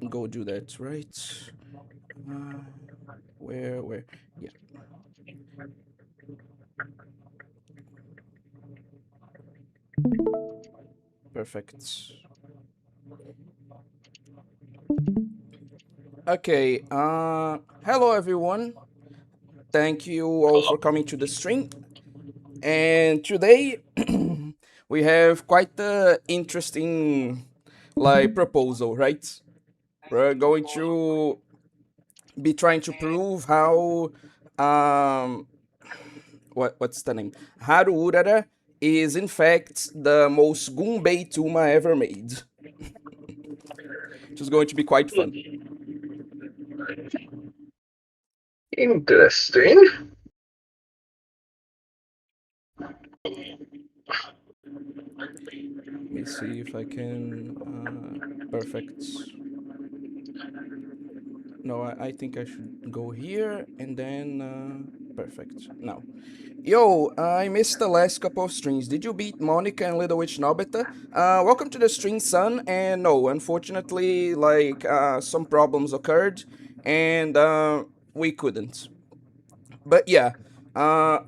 go do that, right? Uh, where? Yeah, perfect. Okay, hello everyone. Thank you all for coming to the stream. And today we have quite the interesting proposal, right? We're going to be trying to prove how um what's the name? Haru Urara is in fact the most Goonbait Uma ever made. Which is going to be quite fun. Interesting. Let me see if I can perfect. No, I think I should go here and then perfect. Now. Yo, I missed the last couple of streams. Did you beat Monica and Little Witch Nobita? Welcome to the stream, son. And no, unfortunately, some problems occurred, and we couldn't. But yeah,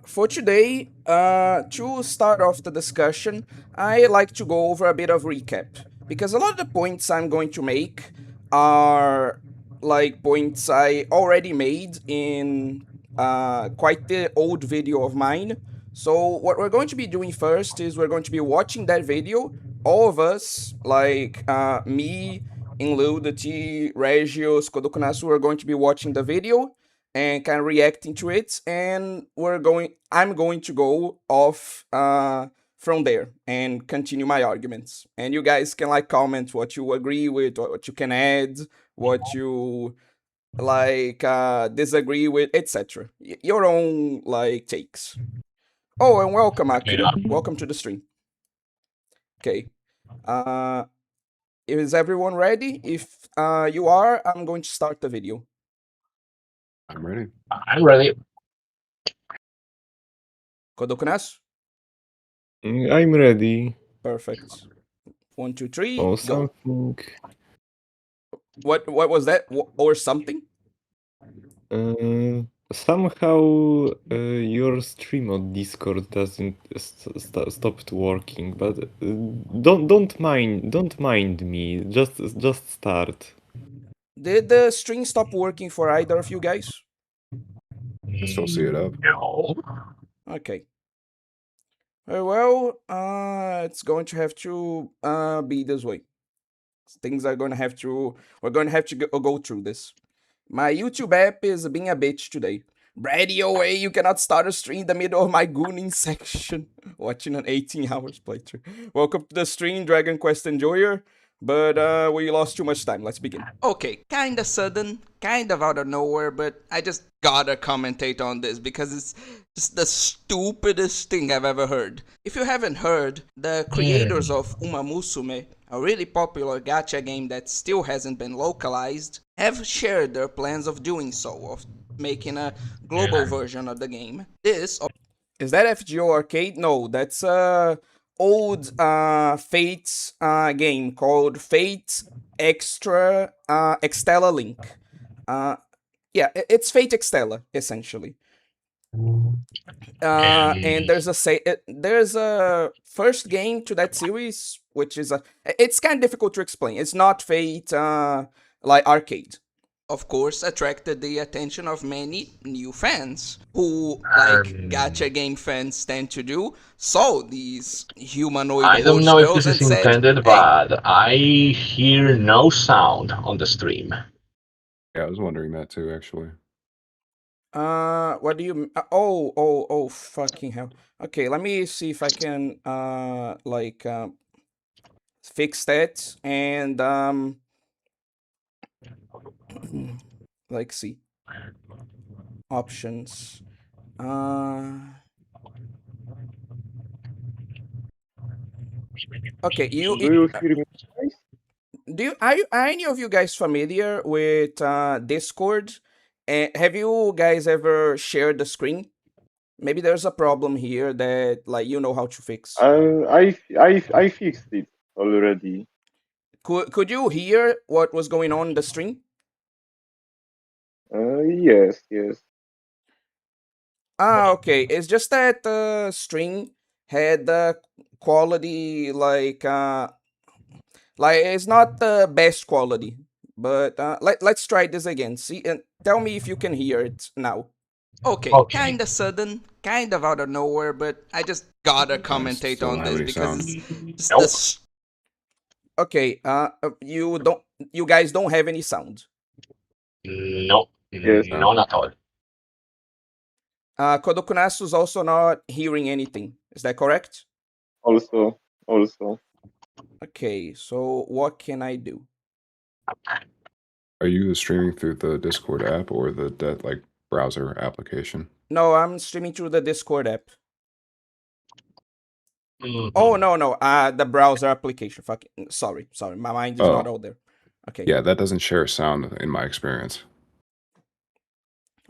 for today, to start off the discussion, I like to go over a bit of recap because a lot of the points I'm going to make are like points I already made in quite the old video of mine. So what we're going to be doing first is we're going to be watching that video. All of us, me, Inlu, the T, Regios, Kodokunasu, are going to be watching the video and kind of reacting to it, and I'm going to go off from there and continue my arguments, and you guys can comment what you agree with, what you can add, what you disagree with, etc. Your own takes. Oh, and welcome, Akira. Yeah. Welcome to the stream. Okay. uh is everyone ready? If you are, I'm going to start the video. I'm ready. I'm ready. Kodokunasu. I'm ready. Perfect. 1, 2, 3, Oh, go. something. What was that? Or something? Somehow your stream on Discord doesn't stopped working, but don't mind me. Just start. Did the string stop working for either of you guys? I still see it up. No. Okay. Well, it's going to have to be this way. Things are going to have to. We're going to have to go through this. My YouTube app is being a bitch today. Radio way, you cannot start a stream in the middle of my gooning section. Watching an 18 hours playthrough. Welcome to the stream, Dragon Quest Enjoyer. But we lost too much time. Let's begin. Okay, kinda sudden, kind of out of nowhere, but I just gotta commentate on this because it's just the stupidest thing I've ever heard. If you haven't heard, the creators of Umamusume, a really popular gacha game that still hasn't been localized, have shared their plans of doing so, of making a global version of the game. Is that FGO Arcade? No, that's a old Fate game called Fate Extra Extella Link. Yeah, it's Fate Extella essentially. And there's a first game to that series, which is it's kind of difficult to explain. It's not Fate Arcade. Of course, attracted the attention of many new fans who, like gacha game fans tend to do, saw these humanoid I don't horse know if girls this and is said, intended, "Hey, but I hear no sound on the stream. Yeah, I was wondering that too, actually. what do you? Oh, fucking hell. Okay, let me see if I can fix that and see options. Okay, So do you hear me? are any of you guys familiar with Discord? Have you guys ever shared the screen? Maybe there's a problem here that you know how to fix. I fixed it already. Could you hear what was going on in the stream? Yes, yes. Okay. It's just that the stream had the quality like it's not the best quality. But let's try this again. See, and tell me if you can hear it now. Okay, Okay. kinda sudden, kind of out of nowhere, but I just gotta I commentate still don't on have this any because sound. it's just Nope. okay. You guys don't have any sound. Nope. Yes. None at all. Kodokunasu's also not hearing anything. Is that correct? Also, also. Okay, so what can I do? Are you streaming through the Discord app or the like browser application? No, I'm streaming through the Discord app. Oh Mhm. no, the browser application. Fucking sorry. My mind is not Oh, all there. Okay, yeah, that doesn't share sound in my experience.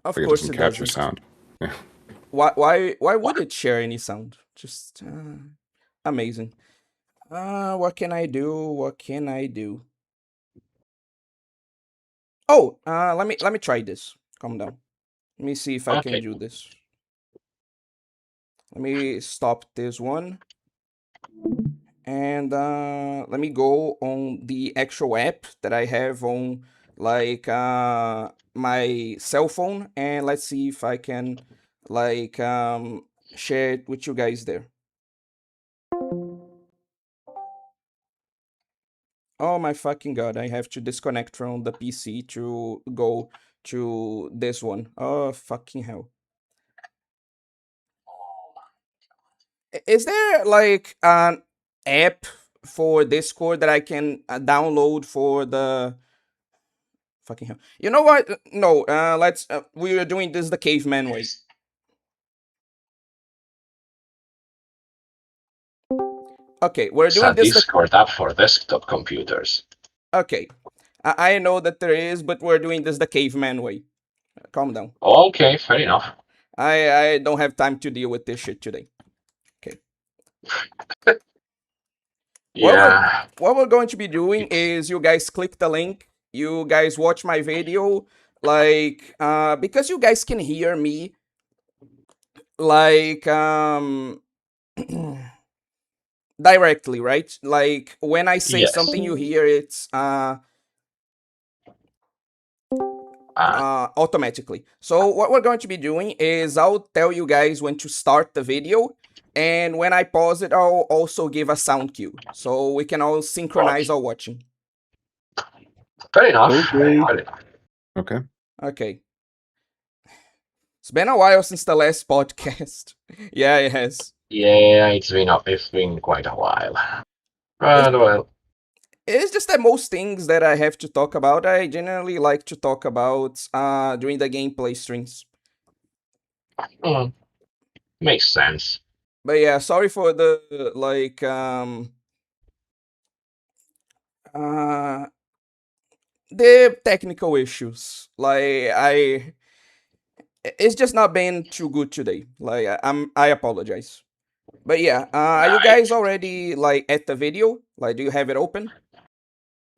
of Like it course doesn't it capture doesn't. sound. Yeah. Why would it share any sound? Just amazing. What can I do? What can I do? Oh, let me try this. Calm down. Let me see if I can Okay. do this. Let me stop this one and let me go on the actual app that I have on my cell phone and let's see if I can like share it with you guys there. Oh my fucking god, I have to disconnect from the PC to go to this one. Oh fucking hell. Is there like an app for Discord that I can download for the fucking hell? You know what? No, let's we are doing this the caveman way. Okay, we're It's a doing this the Discord app for desktop computers. okay. I know that there is, but we're doing this the caveman way. Calm down. Okay, fair enough. I don't have time to deal with this shit today. Okay. What we're Yeah, what we're going to be doing it's is you guys click the link, you guys watch my video, because you guys can hear me like directly, right? Like when I say yes. something you hear it's Uh, automatically. So what we're going to be doing is I'll tell you guys when to start the video, and when I pause it, I'll also give a sound cue so we can all synchronize okay. our watching. Fair enough. Okay. Fair enough. Okay. Okay. It's been a while since the last podcast. Yeah, it has. Yeah, it's been quite a while. It's, But well, it's just that most things that I have to talk about, I generally like to talk about during the gameplay streams. mm, makes sense. But yeah, sorry for the uh the technical issues. It's just not been too good today. I apologize. But yeah, are you Right. guys already like at the video? Like, do you have it open?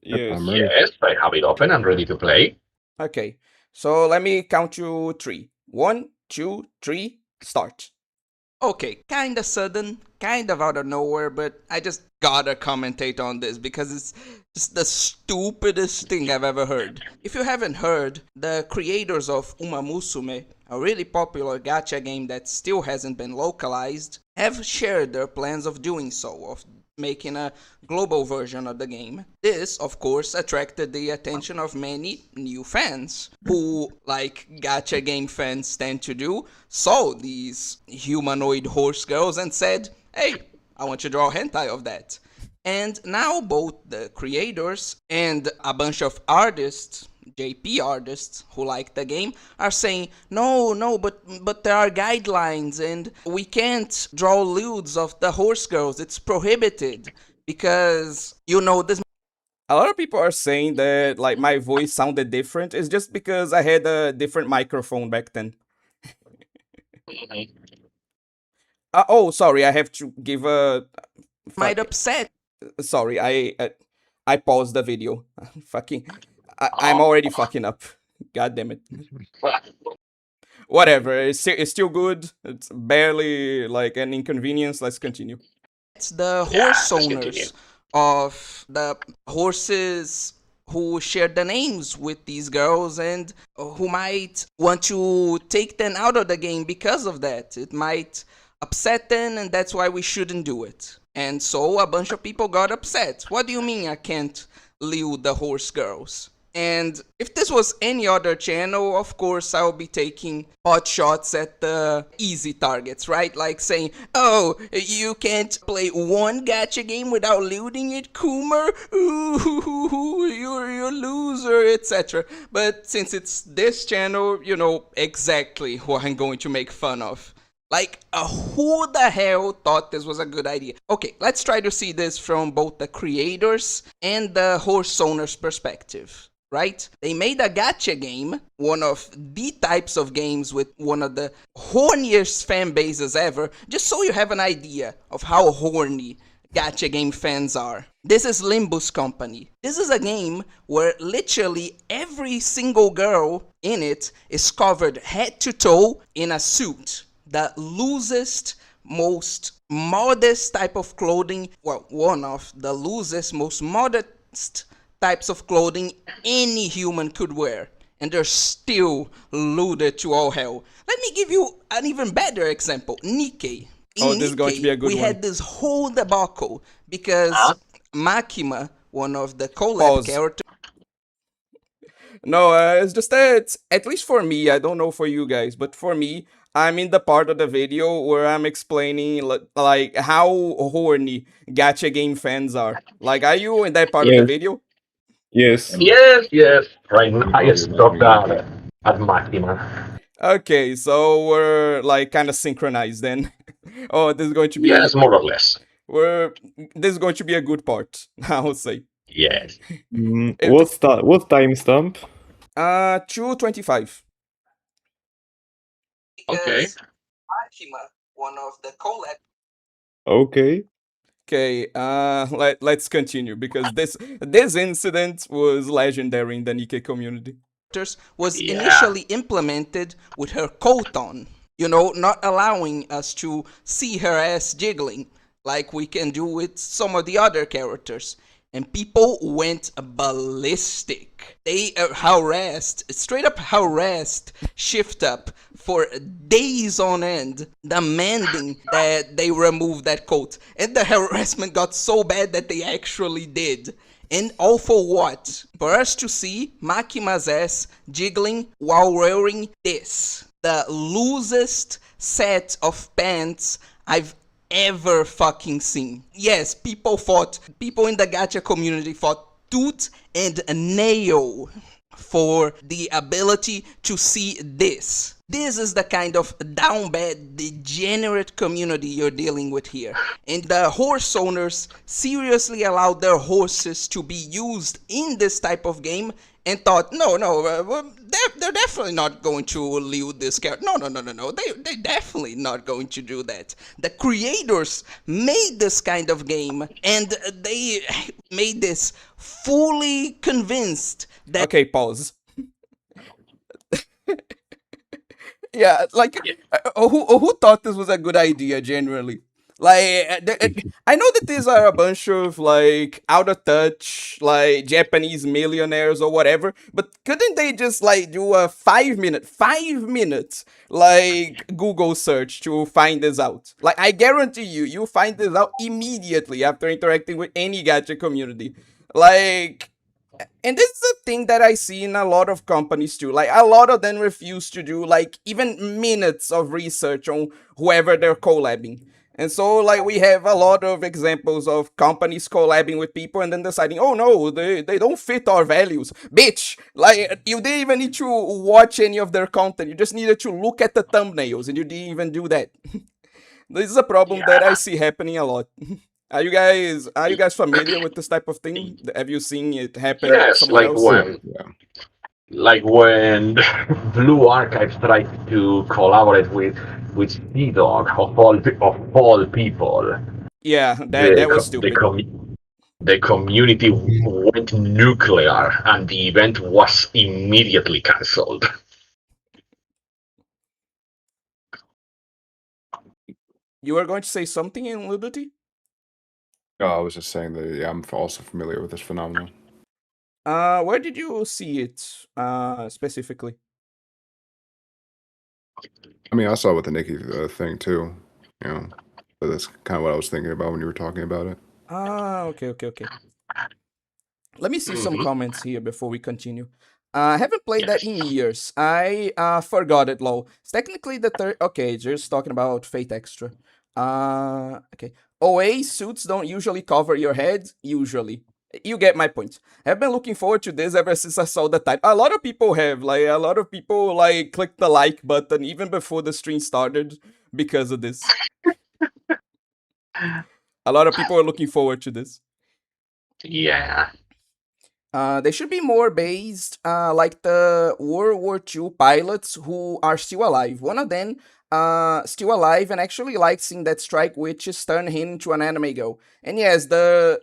Yep, Yes. I'm ready. Yes, I have it open. I'm ready to play. Okay, so let me count to three. One, two, three, start. Okay, kinda sudden, kind of out of nowhere, but I just gotta commentate on this because it's just the stupidest thing I've ever heard. If you haven't heard, the creators of Umamusume, a really popular gacha game that still hasn't been localized, have shared their plans of doing so, of making a global version of the game. This, of course, attracted the attention of many new fans who, like gacha game fans tend to do, saw these humanoid horse girls and said, hey, I want to draw hentai of that. And now both the creators and a bunch of artists, JP artists who like the game, are saying, no, but there are guidelines and we can't draw lewds of the horse girls. It's prohibited because this. A lot of people are saying that like my voice sounded different. It's just because I had a different microphone back then. Mhm. Oh, sorry, I have to give a. Might upset. Sorry, I paused the video. Fucking, I'm Oh. already fucking up. God damn it. Whatever. It's still good. It's barely like an inconvenience. Let's continue. It's the Yeah, horse let's continue. owners of the horses who share the names with these girls and who might want to take them out of the game because of that. It might upset them, and that's why we shouldn't do it. And so a bunch of people got upset. What do you mean I can't lead the horse girls? And if this was any other channel, of course, I'll be taking pot shots at the easy targets, right? Like saying, oh, you can't play one gacha game without looting it, Coomer? Ooh, you're a loser, etc. But since it's this channel, you know exactly who I'm going to make fun of. Like, who the hell thought this was a good idea? Okay, let's try to see this from both the creators and the horse owner's perspective. Right? They made a gacha game, one of the types of games with one of the horniest fan bases ever, just so you have an idea of how horny gacha game fans are. This is Limbus Company. This is a game where literally every single girl in it is covered head to toe in a suit. The loosest, most modest type of clothing, well, one of the loosest, most modest types of clothing any human could wear, and they're still looted to all hell. Let me give you an even better example. Nikkei. In This is going to be a good we one. Had this whole debacle because Makima, one of the collab characters. No, it's just that, at least for me, I don't know for you guys, but for me, I'm in the part of the video where I'm explaining like how horny gacha game fans are. Like, are you in that part of the video? Yes. Yes. Right now, I Probably stopped not me. at Maxima. Okay, so we're like kind of synchronized then. Oh, this is going to be Yes, more or less. this is going to be a good part, I will say. Yes. What's timestamp? 2:25. Okay. Makima, one of the collab. Okay. Okay, let's continue because this incident was legendary in the Nikkei community. Was initially implemented with her coat on, you know, not allowing us to see her ass jiggling like we can do with some of the other characters. And people went ballistic. They straight up harassed Shift Up for days on end, demanding that they remove that coat. And the harassment got so bad that they actually did. And all for what? For us to see Makima's ass jiggling while wearing this. The loosest set of pants I've ever fucking seen. Yes, people in the gacha community fought tooth and nail for the ability to see this. This is the kind of down bad, degenerate community you're dealing with here. And the horse owners seriously allowed their horses to be used in this type of game and thought, no, they're definitely not going to lead this character. No. They're definitely not going to do that. The creators made this kind of game, and they made this fully convinced that... Okay, pause. Yeah, like, who thought this was a good idea, generally? Like, I know that these are a bunch of, like, out of touch, like, Japanese millionaires or whatever, but couldn't they just, like, do a 5 minutes, like, Google search to find this out? Like, I guarantee you find this out immediately after interacting with any gacha community. Like... And this is a thing that I see in a lot of companies too. Like, a lot of them refuse to do, like, even minutes of research on whoever they're collabing. And so, like, we have a lot of examples of companies collabing with people and then deciding, oh no, they don't fit our values. Bitch! Like, you didn't even need to watch any of their content. You just needed to look at the thumbnails, and you didn't even do that. This is a problem that I see happening a lot. Are you guys familiar with this type of thing? Have you seen it happen somewhere else? Like when Blue Archives tried to collaborate with Sea Dog of all people. Yeah, that was stupid. the community went nuclear and the event was immediately cancelled. You were going to say something in Liberty? Oh, I was just saying that yeah, I'm also familiar with this phenomenon. Where did you see it specifically? I mean, I saw it with the Nikki thing too, but that's kind of what I was thinking about when you were talking about it. Okay. Let me see some Mhm. comments here before we continue. I haven't played that Yes. in years. I forgot it, lol. It's technically the third. Okay, just talking about Fate Extra. Okay. OA suits don't usually cover your head. Usually, you get my point. I've been looking forward to this ever since I saw the title. A lot of people have. Like a lot of people clicked the like button even before the stream started because of this. A lot of people are looking forward to this. Yeah. They should be more based like the World War II pilots who are still alive. One of them still alive and actually likes seeing that Strike Witches turn him into an anime girl. And yes, the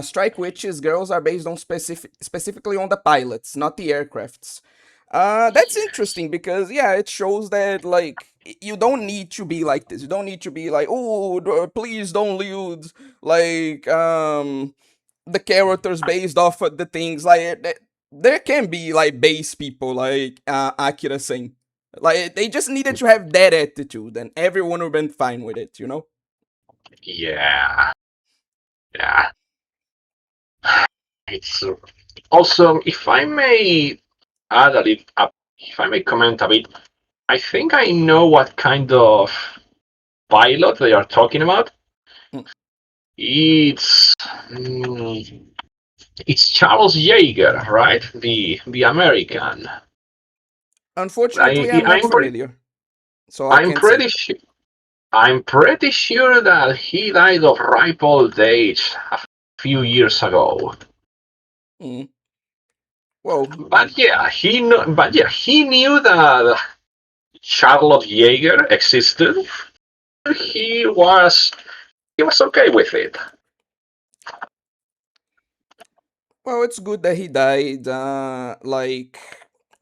Strike Witches girls are based on specifically on the pilots, not the aircrafts. That's interesting because yeah, it shows that you don't need to be like this. You don't need to be like, oh, please don't lose the characters based off of the things there can be like base people like Akira saying like they just needed to have that attitude and everyone would have been fine with it, you know. Yeah. Yeah. It's also, if I may add a little, if I may comment a bit, I think I know what kind of pilot they are talking about. Mm. It's mm, it's Charles Yeager, right? The American. Unfortunately, I'm not familiar, so I I'm can't say. pretty sure. I'm pretty sure that he died of ripe old age a few years ago. Mm. Well, But yeah, he knew that Charlotte Yeager existed. He was he was okay with it. well, it's good that he died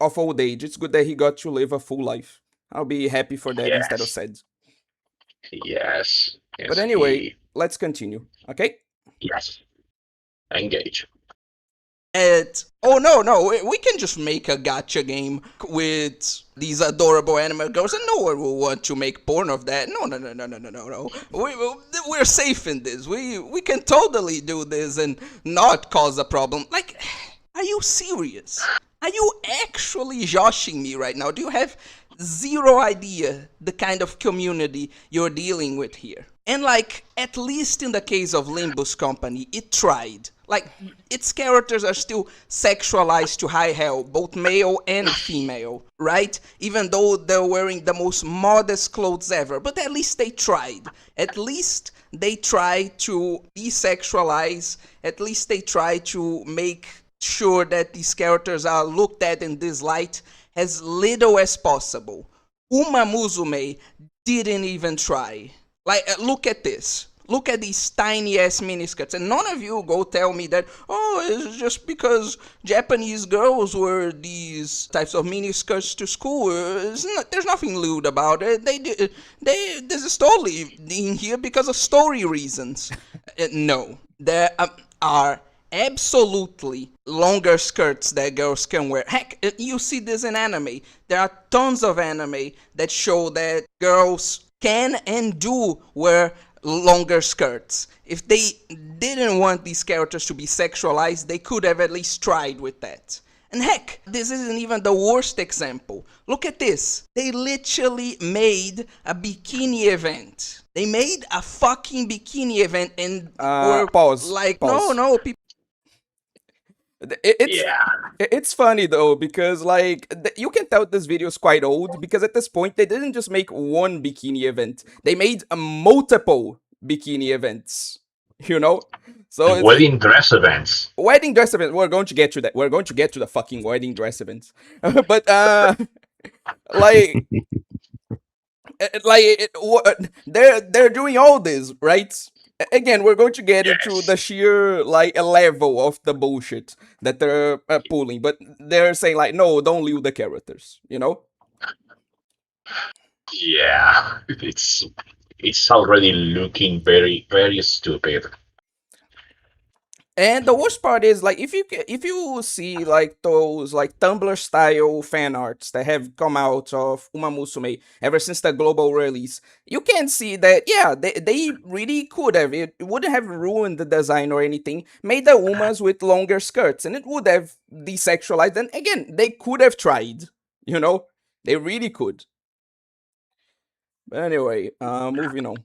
of old age. It's good that he got to live a full life. I'll be happy for that instead of Yes, sad. yes, But yes. anyway, let's continue, okay? Yes, engage. Oh no, we can just make a gacha game with these adorable anime girls and no one will want to make porn of that. No. We're safe in this. We can totally do this and not cause a problem. Like, are you serious? Are you actually joshing me right now? Do you have zero idea the kind of community you're dealing with here? And at least in the case of Limbus Company, it tried. Its characters are still sexualized to high hell, both male and female, right? Even though they're wearing the most modest clothes ever. But at least they tried. At least they tried to desexualize. At least they tried to make sure that these characters are looked at in this light as little as possible. Umamusume didn't even try. Look at this. Look at these tiny ass miniskirts. And none of you go tell me that, oh, it's just because Japanese girls wear these types of miniskirts to school. There's nothing lewd about it. This is totally in here because of story reasons. No. There are absolutely longer skirts that girls can wear. Heck, you see this in anime. There are tons of anime that show that girls can and do wear longer skirts. If they didn't want these characters to be sexualized, they could have at least tried with that. And heck, this isn't even the worst example. Look at this. They literally made a bikini event. They made a fucking bikini event and were Pause. Like, Pause. no, people. It's yeah, it's funny though because you can tell this video is quite old because at this point they didn't just make one bikini event. They made multiple bikini events. You know? So it's wedding dress events. wedding dress event. We're going to get to that. We're going to get to the fucking wedding dress events. But like they're doing all this, right? again, we're going to get into Yes. the sheer like a level of the bullshit that they're pulling, but they're saying like, no, don't leave the characters, you know. Yeah, it's already looking very very stupid. And the worst part is like if you see like those like Tumblr style fan arts that have come out of Umamusume ever since the global release, you can see that yeah they really could have, it wouldn't have ruined the design or anything, made the Umas with longer skirts, and it would have desexualized. And again, they could have tried, you know, they really could. But anyway, moving on. Uh,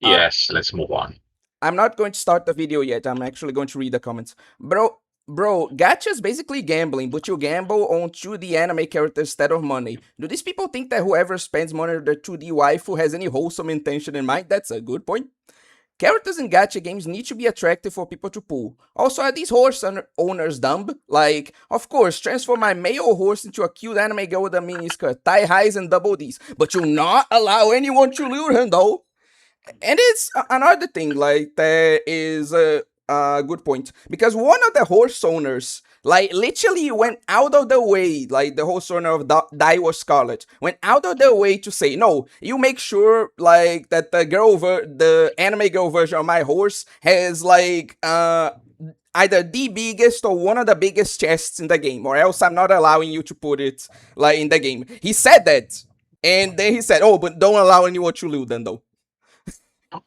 Yes, let's move on. I'm not going to start the video yet. I'm actually going to read the comments. Bro, gacha is basically gambling, but you gamble on 2D anime characters instead of money. Do these people think that whoever spends money on their 2D waifu has any wholesome intention in mind? That's a good point. Characters in gacha games need to be attractive for people to pull. Also, are these horse owners dumb? Like, of course, transform my male horse into a cute anime girl with a miniskirt, tie highs and double Ds, but you'll not allow anyone to lure him though. And it's another thing like that is a good point, because one of the horse owners like literally went out of the way, like the horse owner of Daiwa Scarlet went out of the way to say, no, you make sure like that the anime girl version of my horse has like either the biggest or one of the biggest chests in the game, or else I'm not allowing you to put it like in the game. He said that, and then he said, oh, but don't allow anyone to loot them though.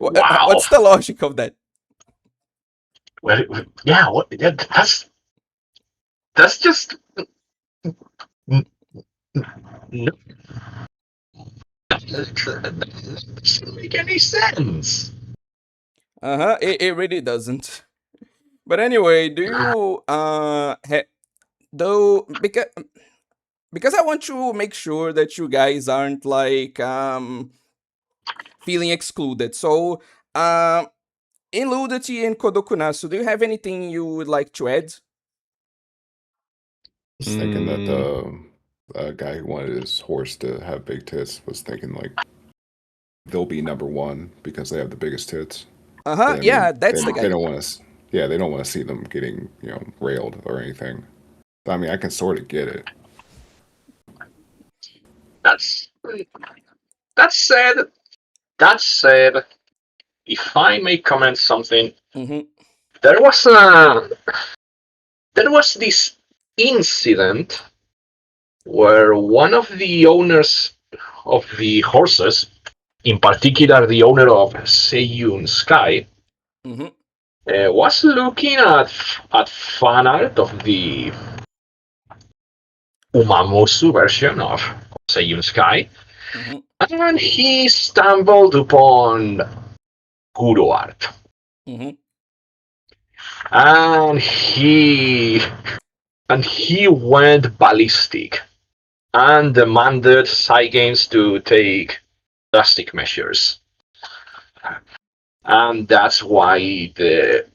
Wow. What's the logic of that? Well, yeah. Yeah, that's just no. That doesn't make any sense. It really doesn't. But anyway, do you though because I want to make sure that you guys aren't like feeling excluded. So in Ludity and Kodokunasu, do you have anything you would like to add? I was thinking that the guy who wanted his horse to have big tits was thinking like they'll be number one because they have the biggest tits. But, I Yeah, mean, that's the they guy. don't want to. Yeah, they don't want to see them getting railed or anything. I mean, I can sort of get it. That's that said. That said, if I may comment something, Mm-hmm. there was this incident where one of the owners of the horses, in particular the owner of Seiyun Sky, Mm-hmm. was looking at fan art of the Umamusu version of Seiyun Sky, Mm-hmm. and he stumbled upon Guru art. Mm-hmm. And he went ballistic and demanded Cygames to take drastic measures. And that's why the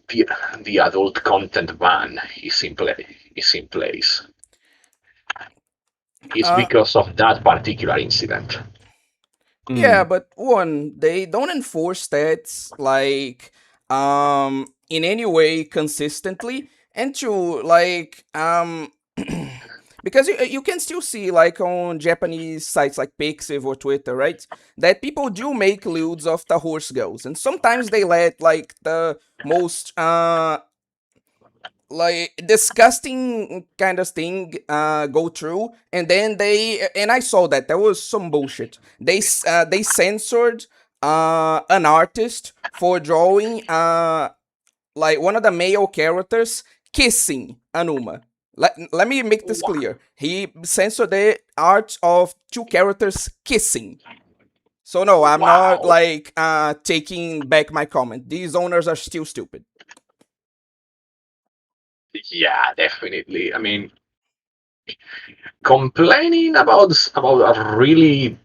adult content ban is in place. It's because of that particular incident. Yeah, but one, they don't enforce that like in any way consistently, and two, like because you can still see like on Japanese sites like Pixiv or Twitter, right? That people do make lewds of the horse girls, and sometimes they let like the most like disgusting kind of thing go through, and then I saw that there was some bullshit. They censored an artist for drawing like one of the male characters kissing Anuma. Let me make this clear. He censored the art of two characters kissing. So no, I'm not Wow. like taking back my comment. These owners are still stupid. Yeah, definitely. I mean, complaining about a really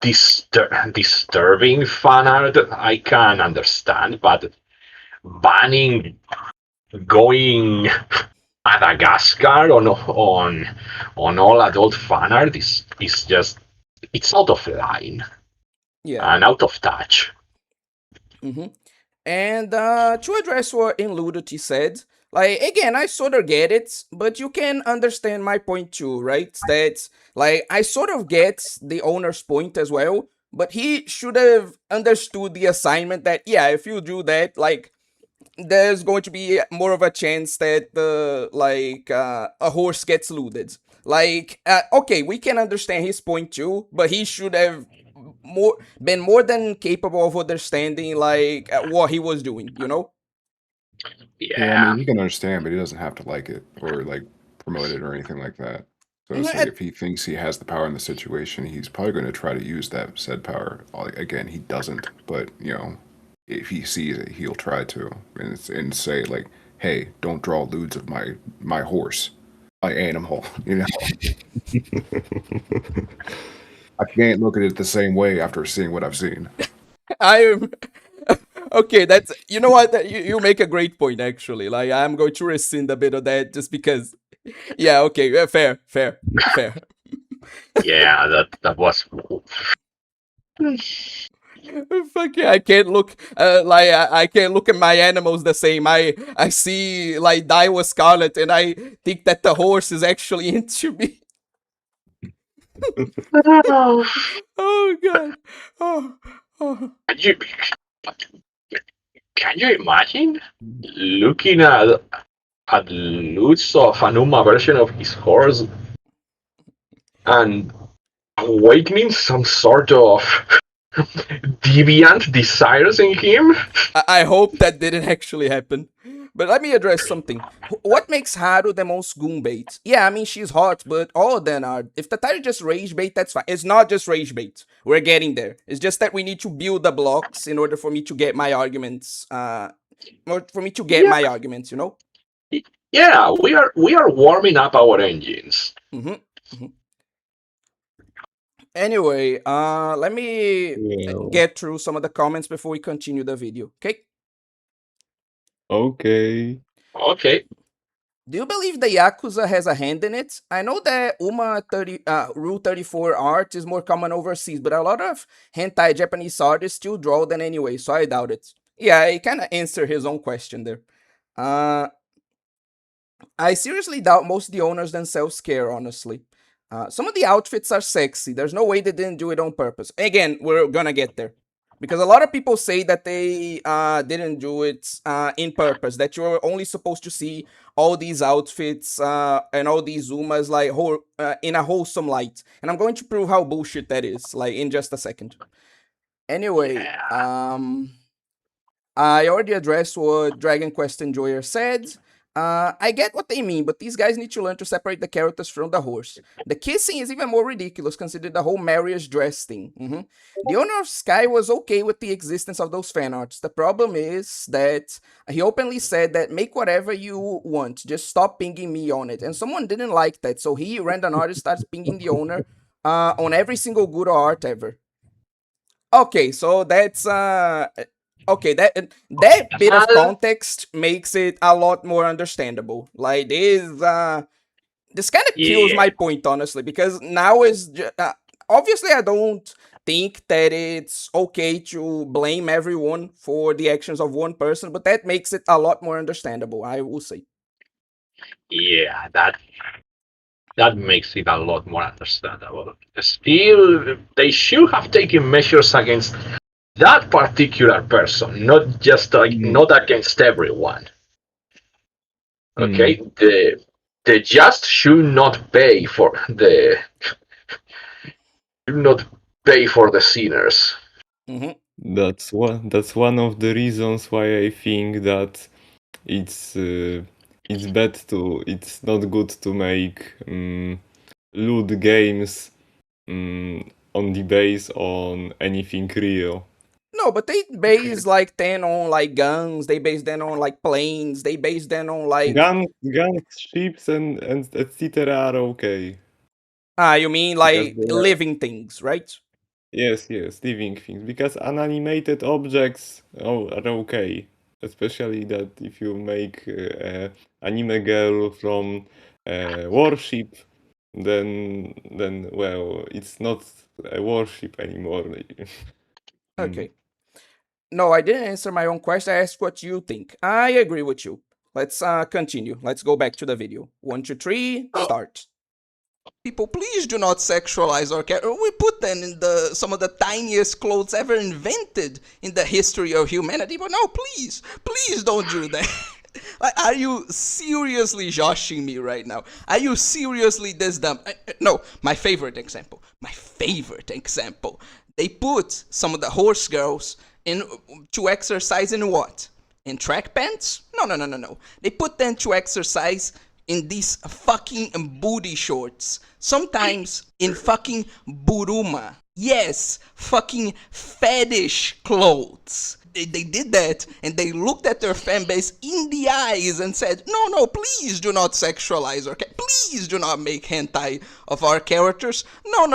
disturbing fan art, I can understand, but banning going Madagascar on all adult fan art is just, it's out of line Yeah. and out of touch. Mm-hmm. And to address what Inluduty said, like again, I sort of get it, but you can understand my point too, right? That like I sort of get the owner's point as well, but he should have understood the assignment that yeah, if you do that, like there's going to be more of a chance that the a horse gets looted. Okay, we can understand his point too, but he should have more than capable of understanding what he was doing, you know? Yeah, I Yeah, mean, he can understand, but he doesn't have to like it or like promote it or anything like that. So it's Mhm, like if he thinks he has the power in the situation, he's probably going to try to use that said power. Like, again, he doesn't, but if he sees it, he'll try to and say like, "Hey, don't draw lewds of my horse, my animal." I can't look at it the same way after seeing what I've seen. I am okay. That's you know what you make a great point actually. Like I'm going to rescind a bit of that just because. Yeah. Okay. Fair. Fair. Fair. yeah, that was. Fuck yeah, I can't look I can't look at my animals the same. I see like Daiwa Scarlet and I think that the horse is actually into me. Oh, Oh god. Oh, oh. can you can you imagine looking at Lutz of Anuma version of his horse and awakening some sort of deviant desires in him? I hope that didn't actually happen. But let me address something. What makes Haru the most Goonbait? Yeah, I mean she's hot, but all of them are. If the title just rage bait, that's fine. It's not just rage bait. We're getting there. It's just that we need to build the blocks in order for me to get my arguments. For me to get Yeah, my arguments, you know. yeah, we are warming up our engines. Mm-hmm. Mm-hmm. Anyway, let me Well, get through some of the comments before we continue the video. Okay. okay. Okay. Do you believe the Yakuza has a hand in it? I know that Rule 34 art is more common overseas, but a lot of hentai Japanese artists still draw them anyway, so I doubt it. Yeah, he kind of answered his own question there. Uh, I seriously doubt most of the owners themselves care, honestly. Some of the outfits are sexy. There's no way they didn't do it on purpose. Again, we're gonna get there. Because a lot of people say that they didn't do it in purpose, that you're only supposed to see all these outfits and all these Zumas in a wholesome light. And I'm going to prove how bullshit that is, like in just a second. Anyway, Yeah. I already addressed what Dragon Quest Enjoyer said. I get what they mean, but these guys need to learn to separate the characters from the horse. The kissing is even more ridiculous considering the whole marriage dress thing. The owner of Sky was okay with the existence of those fan arts. The problem is that he openly said that make whatever you want, just stop pinging me on it. And someone didn't like that, so he, random artist, starts pinging the owner on every single good art ever. Okay, so that's okay, that bit of Well, context makes it a lot more understandable. Like this kind of kills yeah, my point honestly because now obviously I don't think that it's okay to blame everyone for the actions of one person, but that makes it a lot more understandable, I will say. yeah, that makes it a lot more understandable. Still, they should have taken measures against that particular person, not just like Mm, not against everyone. mm. Okay, the just should not pay for the sinners. Hmm. That's one of the reasons why I think that it's it's not good to make loot games on the base on anything real. No, but they base like then on like guns, they base then on like planes, they base then on like Guns, ships, and etc. are okay you mean because like they are living things, right? yes living things because unanimated objects are okay, especially that if you make anime girl from warship, then well it's not a warship anymore. Mm. Okay. No, I didn't answer my own question. I asked what you think. I agree with you. Let's continue. Let's go back to the video. 1, 2, 3, start. People, please do not sexualize our character. We put them in some of the tiniest clothes ever invented in the history of humanity. But no, please don't do that. Like, are you seriously joshing me right now? Are you seriously this dumb? No, my favorite example. My favorite example. They put some of the horse girls in to exercise in what? In track pants? No. They put them to exercise in these fucking booty shorts. Sometimes in fucking buruma. Yes, fucking fetish clothes. They did that and they looked at their fan base in the eyes and said, no, please do not sexualize our please do not make hentai of our characters. No.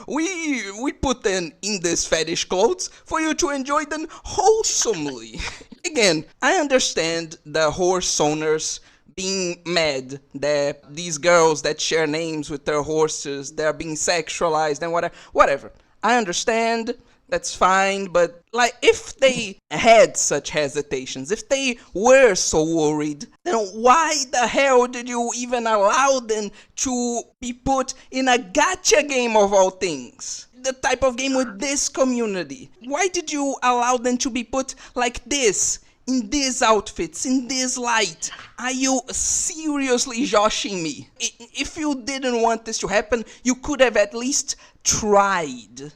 We put them in these fetish clothes for you to enjoy them wholesomely. Again, I understand the horse owners being mad that these girls that share names with their horses, they're being sexualized and whatever. I understand, that's fine, but like if they had such hesitations, if they were so worried, then why the hell did you even allow them to be put in a gacha game of all things? The type of game with this community. Why did you allow them to be put like this? In these outfits, in this light? Are you seriously joshing me? If you didn't want this to happen, you could have at least tried.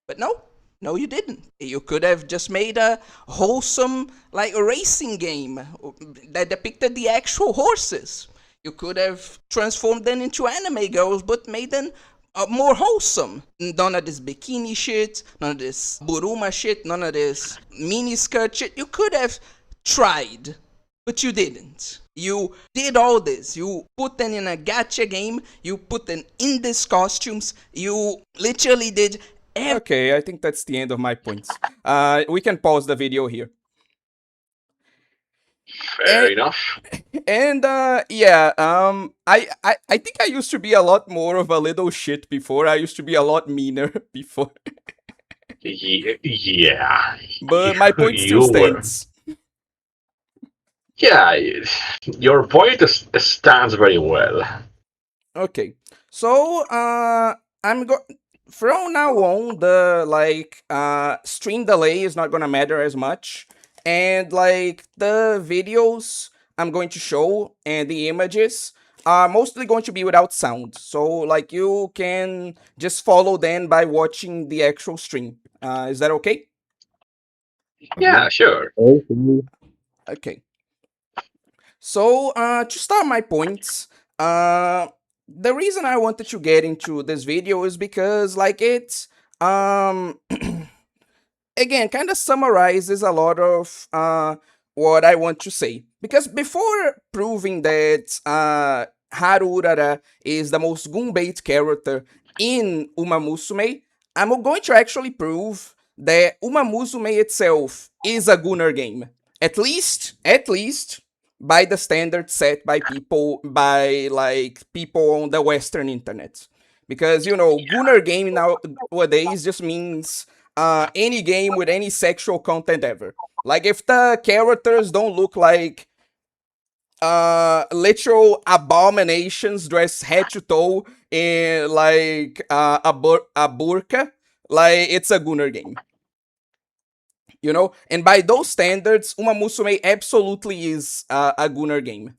But no, you didn't. You could have just made a wholesome, like, racing game that depicted the actual horses. You could have transformed them into anime girls, but made them more wholesome. None of this bikini shit, none of this buruma shit, none of this mini skirt shit. You could have tried, but you didn't. You did all this. You put them in a gacha game. You put them in these costumes. You literally did everything. Okay, I think that's the end of my points. We can pause the video here. Fair enough. And yeah, I think I used to be a lot more of a little shit before. I used to be a lot meaner before. Yeah. But my point still You were. stands. Yeah, your point stands very well. Okay. So I'm go from now on the stream delay is not gonna matter as much. And like the videos I'm going to show and the images are mostly going to be without sound. So like you can just follow them by watching the actual stream. Is that okay? Yeah, sure. Okay. So, to start my points, the reason I wanted to get into this video is because, like, it's, again, kind of summarizes a lot of what I want to say. Because before proving that Haru Urara is the most Goonbait character in Umamusume, I'm going to actually prove that Umamusume itself is a Gunner game. At least, by the standards set by people, people on the Western internet. Because, you know, Gunner game nowadays just means any game with any sexual content ever. Like if the characters don't look like literal abominations dressed head to toe in like a burqa, like it's a Gunner game. You know, and by those standards, Uma Musume absolutely is a Gunner game,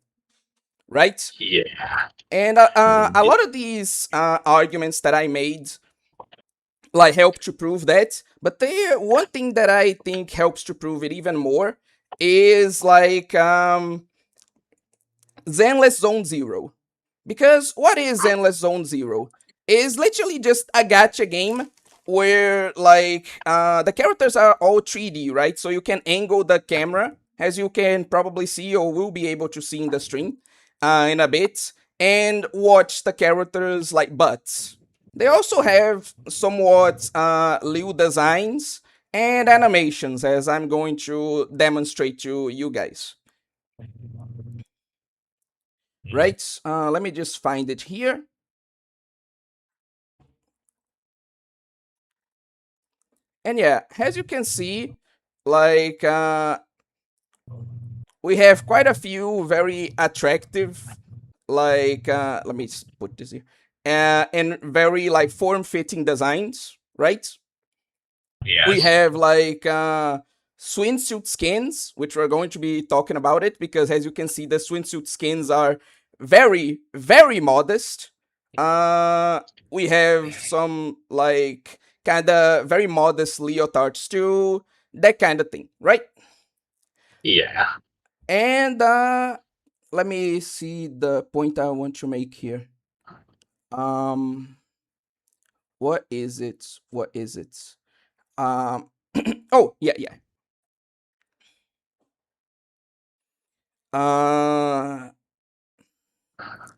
right? Yeah. And a lot of these arguments that I made like help to prove that. But the one thing that I think helps to prove it even more is like Zenless Zone Zero. Because what is Zenless Zone Zero? It's literally just a gacha game where like the characters are all 3D, right? So you can angle the camera, as you can probably see or will be able to see in the stream in a bit, and watch the characters like butts. They also have somewhat little designs and animations, as I'm going to demonstrate to you guys. Right? Let me just find it here. And yeah, as you can see, like we have quite a few very attractive, like let me put this here, and very like form-fitting designs, right? We Yes. have like swimsuit skins, which we're going to be talking about it because as you can see, the swimsuit skins are very, very modest. Uh, we have some like kind of very modest leotards too, that kind of thing, right? Yeah. And let me see the point I want to make here. Um, what is it? What is it? Um, oh yeah, yeah. Uh,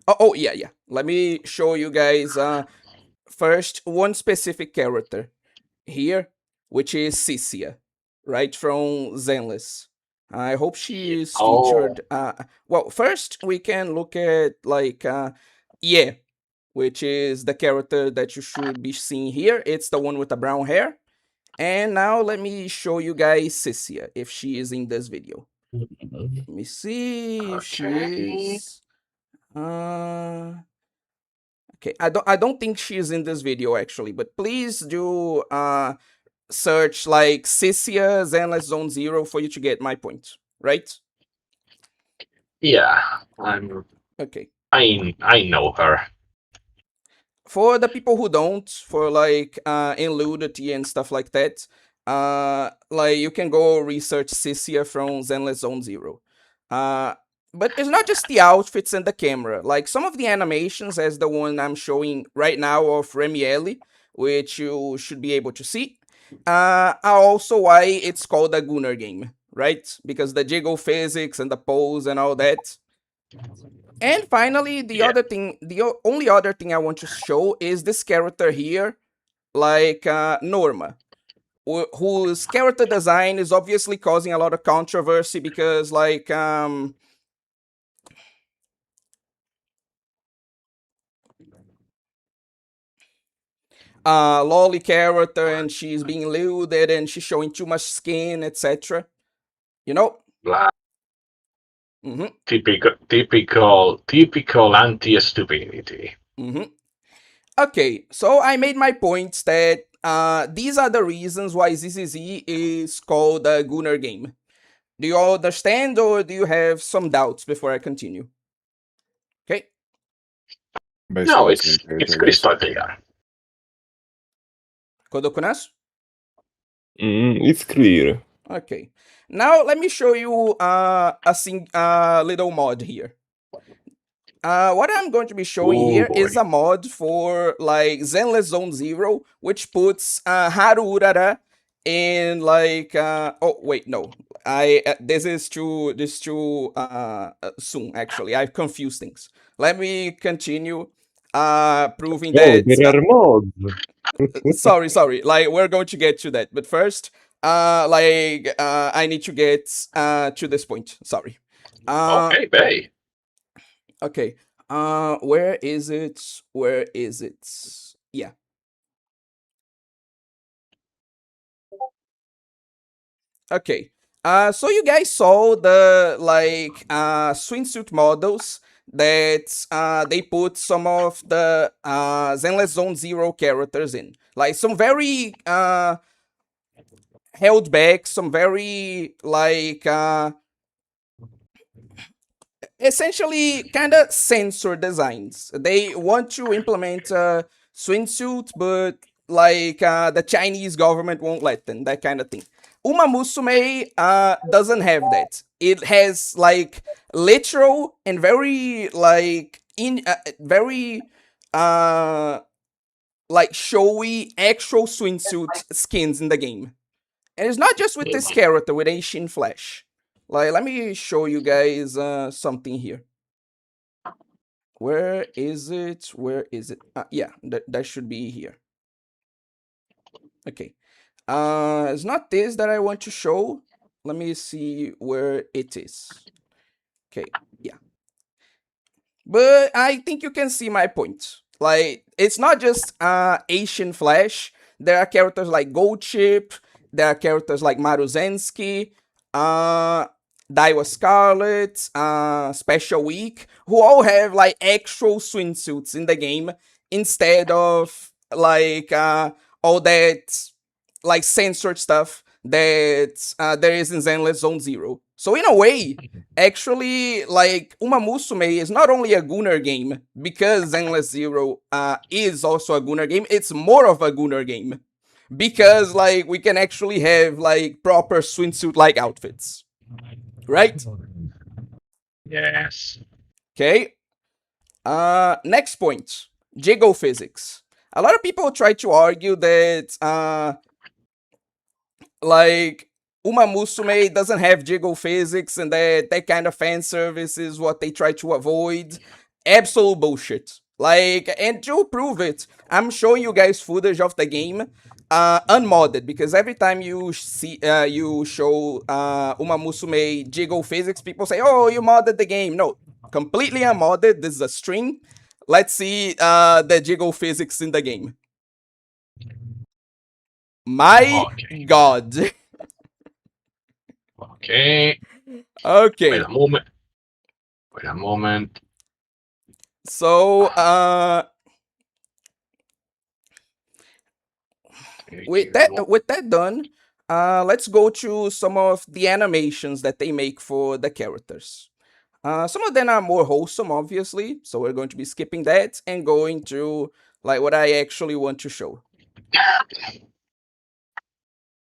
oh yeah, yeah. Let me show you guys first one specific character here, which is Cisia, right from Zenless. I hope she is Oh, featured. Well, first we can look at like yeah, which is the character that you should be seeing here. It's the one with the brown hair. And now let me show you guys Cisia if she is in this video. Let me see if she okay. is. Okay, I don't think she is in this video actually, but please do search like Cisia Zenless Zone Zero for you to get my point, right? Yeah, I'm. Okay. I know her. For the people who don't, for like Nudity and stuff like that, like you can go research Cisia from Zenless Zone Zero. Uh, but it's not just the outfits and the camera. Like some of the animations, as the one I'm showing right now of Remieli, which you should be able to see, are also why it's called a Gunner game, right? Because the jiggle physics and the pose and all that. And finally, the Yeah. other thing, the only other thing I want to show is this character here, like Norma, whose character design is obviously causing a lot of controversy because, like, lolly character and she's being lewded and she's showing too much skin, etc. You know? Blah. Mm-hmm. Typical anti-stupidity. Mm-hmm. Okay, so I made my points that these are the reasons why ZZZ is called a Gunner game. Do you all understand or do you have some doubts before I continue? Okay. Basically No, on the same page, it's I guess. crystal clear. Kodokunasu? It's clear. Okay. Now let me show you a little mod here. What I'm going to be showing Oh here boy. is a mod for like Zenless Zone Zero, which puts Haru Urara in like oh wait, no. I this is too soon actually. I've confused things. Let me continue proving Oh, that there are mods. sorry. Like we're going to get to that. But first, I need to get to this point. Sorry. Okay, Bay. Okay. Where is it? Where is it? Yeah. Okay. So you guys saw the like swimsuit models that they put some of the Zenless Zone Zero characters in. Like some very held back, some very like essentially kind of censor designs. They want to implement a swimsuit, but like the Chinese government won't let them, that kind of thing. Umamusume doesn't have that. It has like literal and very like in very uh like showy actual swimsuit skins in the game. And it's not just with this character, with Ancient Flash. Like, let me show you guys something here. Where is it? Where is it? Yeah, that should be here. Okay. It's not this that I want to show. Let me see where it is. Okay, yeah. But I think you can see my point. Like, it's not just Asian Flash. There are characters like Gold Chip there are characters like Maruzensky, Daiwa Scarlet, Special Week, who all have like actual swimsuits in the game instead of like all that like censored stuff that there is in Zenless Zone Zero. So in a way, actually, like Umamusume is not only a Gunner game because Zenless Zero is also a Gunner game. It's more of a Gunner game because like we can actually have like proper swimsuit like outfits, right? Yes. Okay. Next point, jiggle physics. A lot of people try to argue that like Umamusume doesn't have jiggle physics and that kind of fan service is what they try to avoid. Absolute bullshit. Like, and to prove it, I'm showing you guys footage of the game unmodded, because every time you see you show Umamusume jiggle physics, people say, "Oh, you modded the game." No, completely unmodded. This is a stream. Let's see the jiggle physics in the game. My Okay. God. Okay. Okay. Wait a moment. Wait a moment. So, with that done, let's go to some of the animations that they make for the characters. Some of them are more wholesome, obviously, so we're going to be skipping that and going to like what I actually want to show.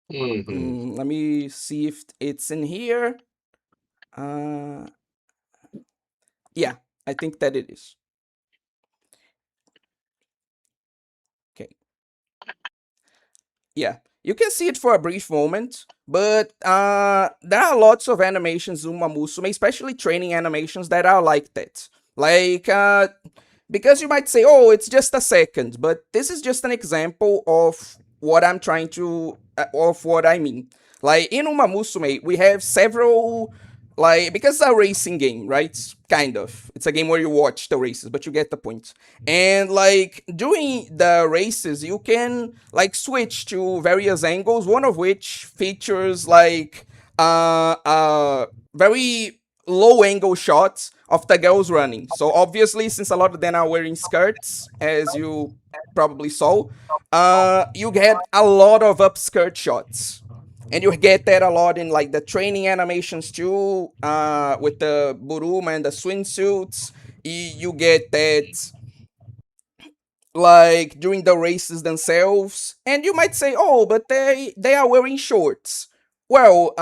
Let me see if it's in here. Yeah, I think that it is. Okay. Yeah, you can see it for a brief moment, but there are lots of animations in Umamusume, especially training animations that are like that. Like, because you might say, oh, it's just a second, but this is just an example of what I'm trying to, of what I mean. Like, in Umamusume, we have several, like, because it's a racing game, right? Kind of. It's a game where you watch the races, but you get the point. And, like, during the races, you can, like, switch to various angles, one of which features, like, very low angle shots of the girls running. So obviously, since a lot of them are wearing skirts, as you probably saw, you get a lot of upskirt shots. And you get that a lot in like the training animations too, with the Buruma and the swimsuits. You get that like during the races themselves, and you might say, oh, but they are wearing shorts. Well,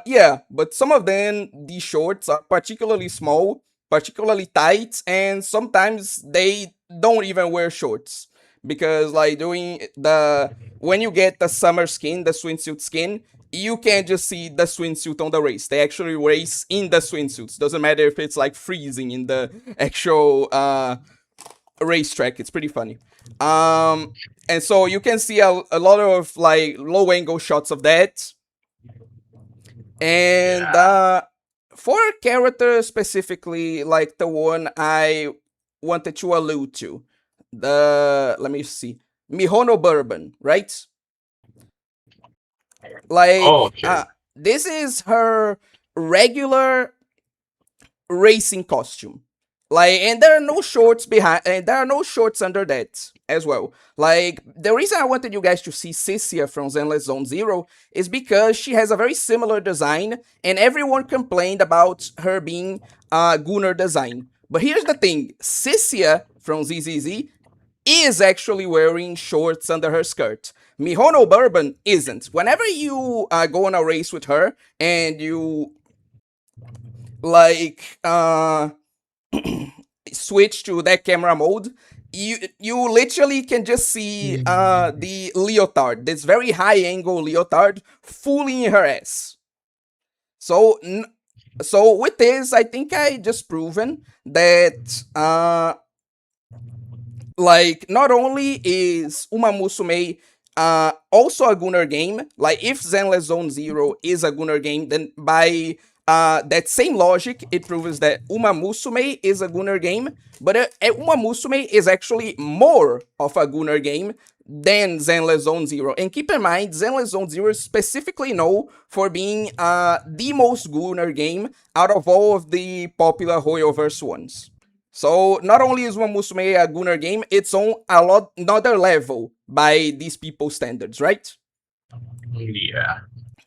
yeah, but some of them, these shorts are particularly small, particularly tight, and sometimes they don't even wear shorts, because like doing the when you get the summer skin, the swimsuit skin, you can't just see the swimsuit on the race. They actually race in the swimsuits. Doesn't matter if it's like freezing in the actual racetrack. It's pretty funny. And so you can see a lot of like low angle shots of that. And for characters specifically, like the one I wanted to allude to, let me see, Mihono Bourbon, right? Like, this is her regular racing costume. Like, and there are no shorts behind, and there are no shorts under that as well. Like, the reason I wanted you guys to see Cisia from Zenless Zone Zero is because she has a very similar design, and everyone complained about her being Gunner design. But here's the thing, Cisia from ZZZ is actually wearing shorts under her skirt. Mihono Bourbon isn't. Whenever you go on a race with her and you like switch to that camera mode, you literally can just see the leotard, this very high angle leotard, fully in her ass. So with this, I think I just proven that like not only is Umamusume also a Gunner game, like if Zenless Zone Zero is a Gunner game, then by that same logic, it proves that Umamusume is a Gunner game, but Umamusume is actually more of a Gunner game than Zenless Zone Zero. And keep in mind, Zenless Zone Zero is specifically known for being the most Gunner game out of all of the popular Hoyoverse ones. So not only is Umamusume a Gunner game, it's on another level by these people's standards, right? Yeah.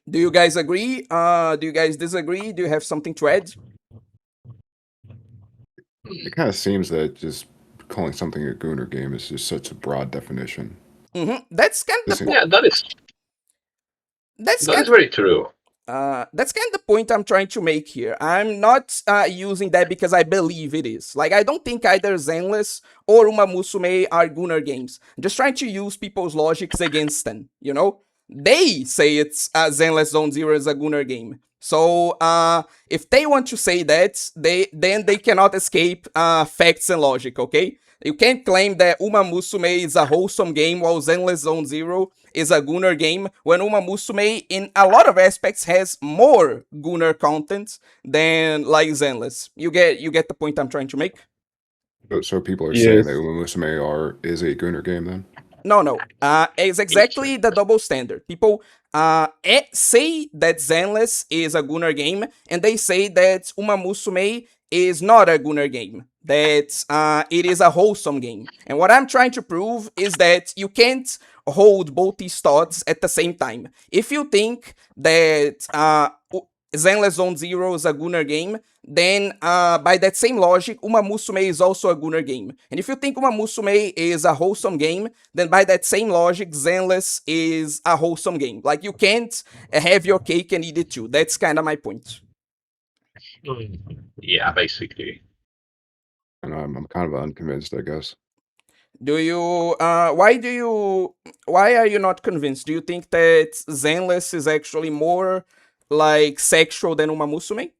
Do you guys agree? Do you guys disagree? Do you have something to add? It kind of seems that just calling something a Gooner game is just such a broad definition. That's kind of the Yeah, that is that's that kind is very true. that's kind of the point I'm trying to make here. I'm not using that because I believe it is. Like, I don't think either Zenless or Umamusume are Gunner games. I'm just trying to use people's logics against them, you know? They say it's Zenless Zone Zero is a Gunner game. So, if they want to say that, then they cannot escape facts and logic, okay? You can't claim that Umamusume is a wholesome game while Zenless Zone Zero is a Gunner game when Umamusume in a lot of aspects has more Gunner content than like Zenless. You get the point I'm trying to make? So people are saying Yes. that umamusume is a Gooner game then? No. It's exactly the double standard. People say that Zenless is a Gunner game, and they say that Umamusume is not a Gunner game. That it is a wholesome game. And what I'm trying to prove is that you can't hold both these thoughts at the same time. If you think that Zenless Zone Zero is a Gunner game, then by that same logic, Umamusume is also a Gunner game. And if you think Umamusume is a wholesome game, then by that same logic, Zenless is a wholesome game. Like, you can't have your cake and eat it too. That's kind of my point. Yeah, basically. And I'm kind of unconvinced, I guess. Do you why are you not convinced? Do you think that Zenless is actually more like sexual than Umamusume?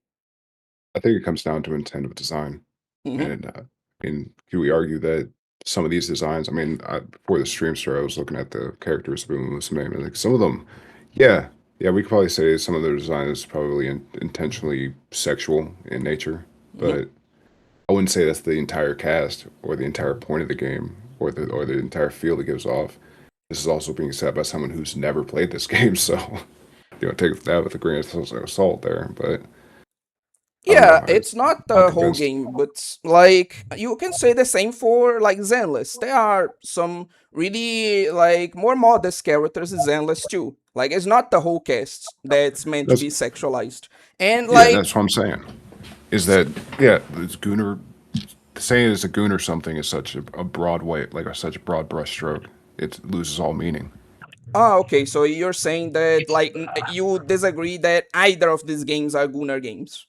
I think it comes down to intent of design. Mm-hmm. And can we argue that some of these designs, I mean, before the stream started, I was looking at the characters of Umamusume, and like some of them, yeah, we could probably say some of their design is probably intentionally sexual in nature, Mm-hmm. but I wouldn't say that's the entire cast or the entire point of the game or the entire feel it gives off. This is also being said by someone who's never played this game, so take that with a grain of salt there. But I don't Yeah, know. it's not I'm the whole convinced. game, but like you can say the same for like Zenless. There are some really like more modest characters in Zenless too. Like, it's not the whole cast that's meant to That's be sexualized. And Yeah, like, that's what I'm saying. Is that yeah? It's Gooner. Saying it's a goon or something is such a broad way, like such a broad brushstroke. It loses all meaning. okay, so you're saying that like you disagree that either of these games are Gunner games.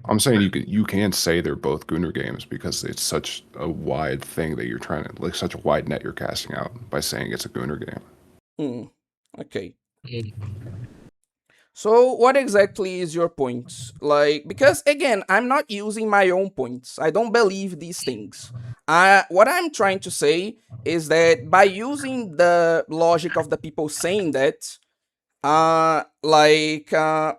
I'm saying you can say they're both Gooner games because it's such a wide thing that you're trying to like such a wide net you're casting out by saying it's a Gooner game. Okay. So what exactly is your point? Like, because again, I'm not using my own points. I don't believe these things. What I'm trying to say is that by using the logic of the people saying that,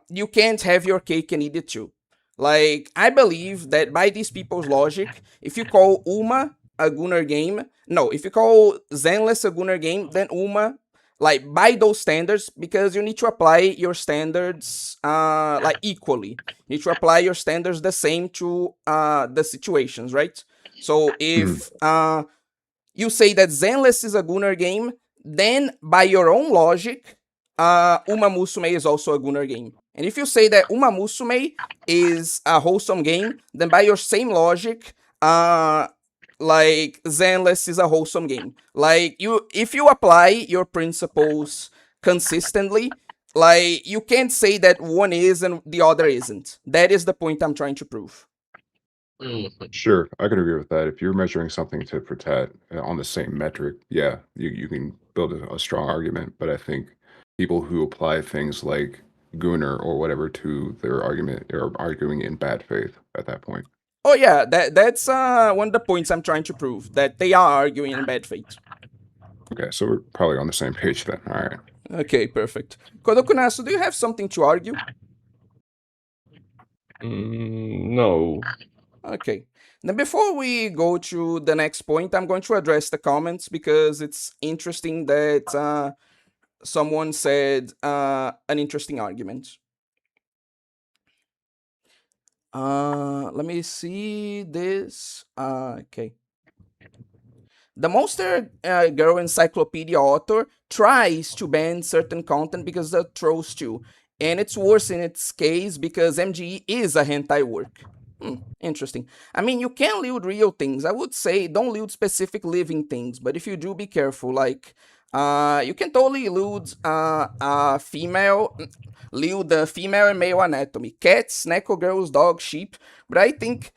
you can't have your cake and eat it too. Like, I believe that by these people's logic, if you call Uma a Gunner game, no, if you call Zenless a Gunner game, then Uma, like, by those standards, because you need to apply your standards like equally. You need to apply your standards the same to the situations, right? So Mhm. if you say that Zenless is a Gunner game, then by your own logic, Umamusume is also a Gunner game. And if you say that Umamusume is a wholesome game, then by your same logic, like Zenless is a wholesome game. Like, if you apply your principles consistently, like, you can't say that one is and the other isn't. That is the point I'm trying to prove. Sure, I could agree with that. If you're measuring something tit for tat on the same metric, yeah, you can build a strong argument. But I think people who apply things like Gooner or whatever to their argument are arguing in bad faith at that point. Oh yeah, that's one of the points I'm trying to prove, that they are arguing in bad faith. Okay, so we're probably on the same page then. All right. Okay, perfect. Kodokunasu, do you have something to argue? No. Okay. Now, before we go to the next point, I'm going to address the comments because it's interesting that someone said an interesting argument. Let me see this. Okay. The Monster Girl Encyclopedia author tries to ban certain content because of trolls too, and it's worse in its case because MGE is a hentai work. Interesting. I mean, you can lewd real things. I would say don't lewd specific living things, but if you do, be careful. Like, you can totally lewd lewd the female and male anatomy, cats, neko girls, dogs, sheep. But I think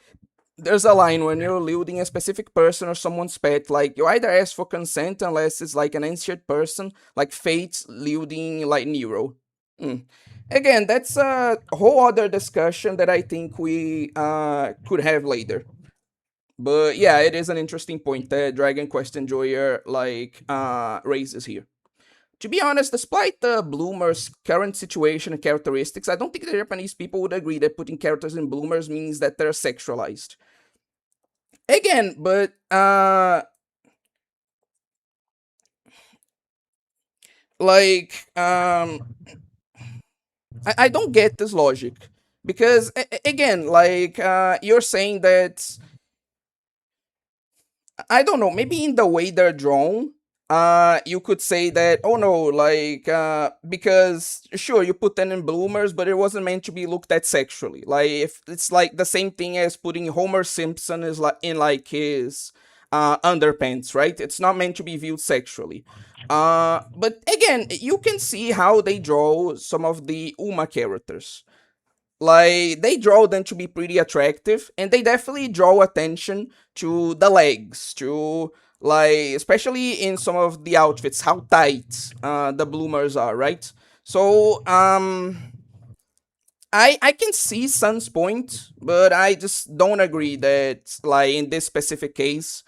there's a line when you're lewding a specific person or someone's pet. Like, you either ask for consent unless it's like an ancient person, like Fate lewding like Nero. Again, that's a whole other discussion that I think we could have later. But yeah, it is an interesting point that Dragon Quest Enjoyer raises here. To be honest, despite the bloomers' current situation and characteristics, I don't think the Japanese people would agree that putting characters in bloomers means that they're sexualized. Again, but like I don't get this logic because again, like you're saying that I don't know, maybe in the way they're drawn, you could say that, oh no, like, because sure, you put them in bloomers, but it wasn't meant to be looked at sexually. Like, if it's like the same thing as putting Homer Simpson is like in like his underpants, right? It's not meant to be viewed sexually. But again, you can see how they draw some of the Uma characters. Like, they draw them to be pretty attractive, and they definitely draw attention to the legs, to like, especially in some of the outfits, how tight the bloomers are, right? So I can see Sun's point, but I just don't agree that like in this specific case,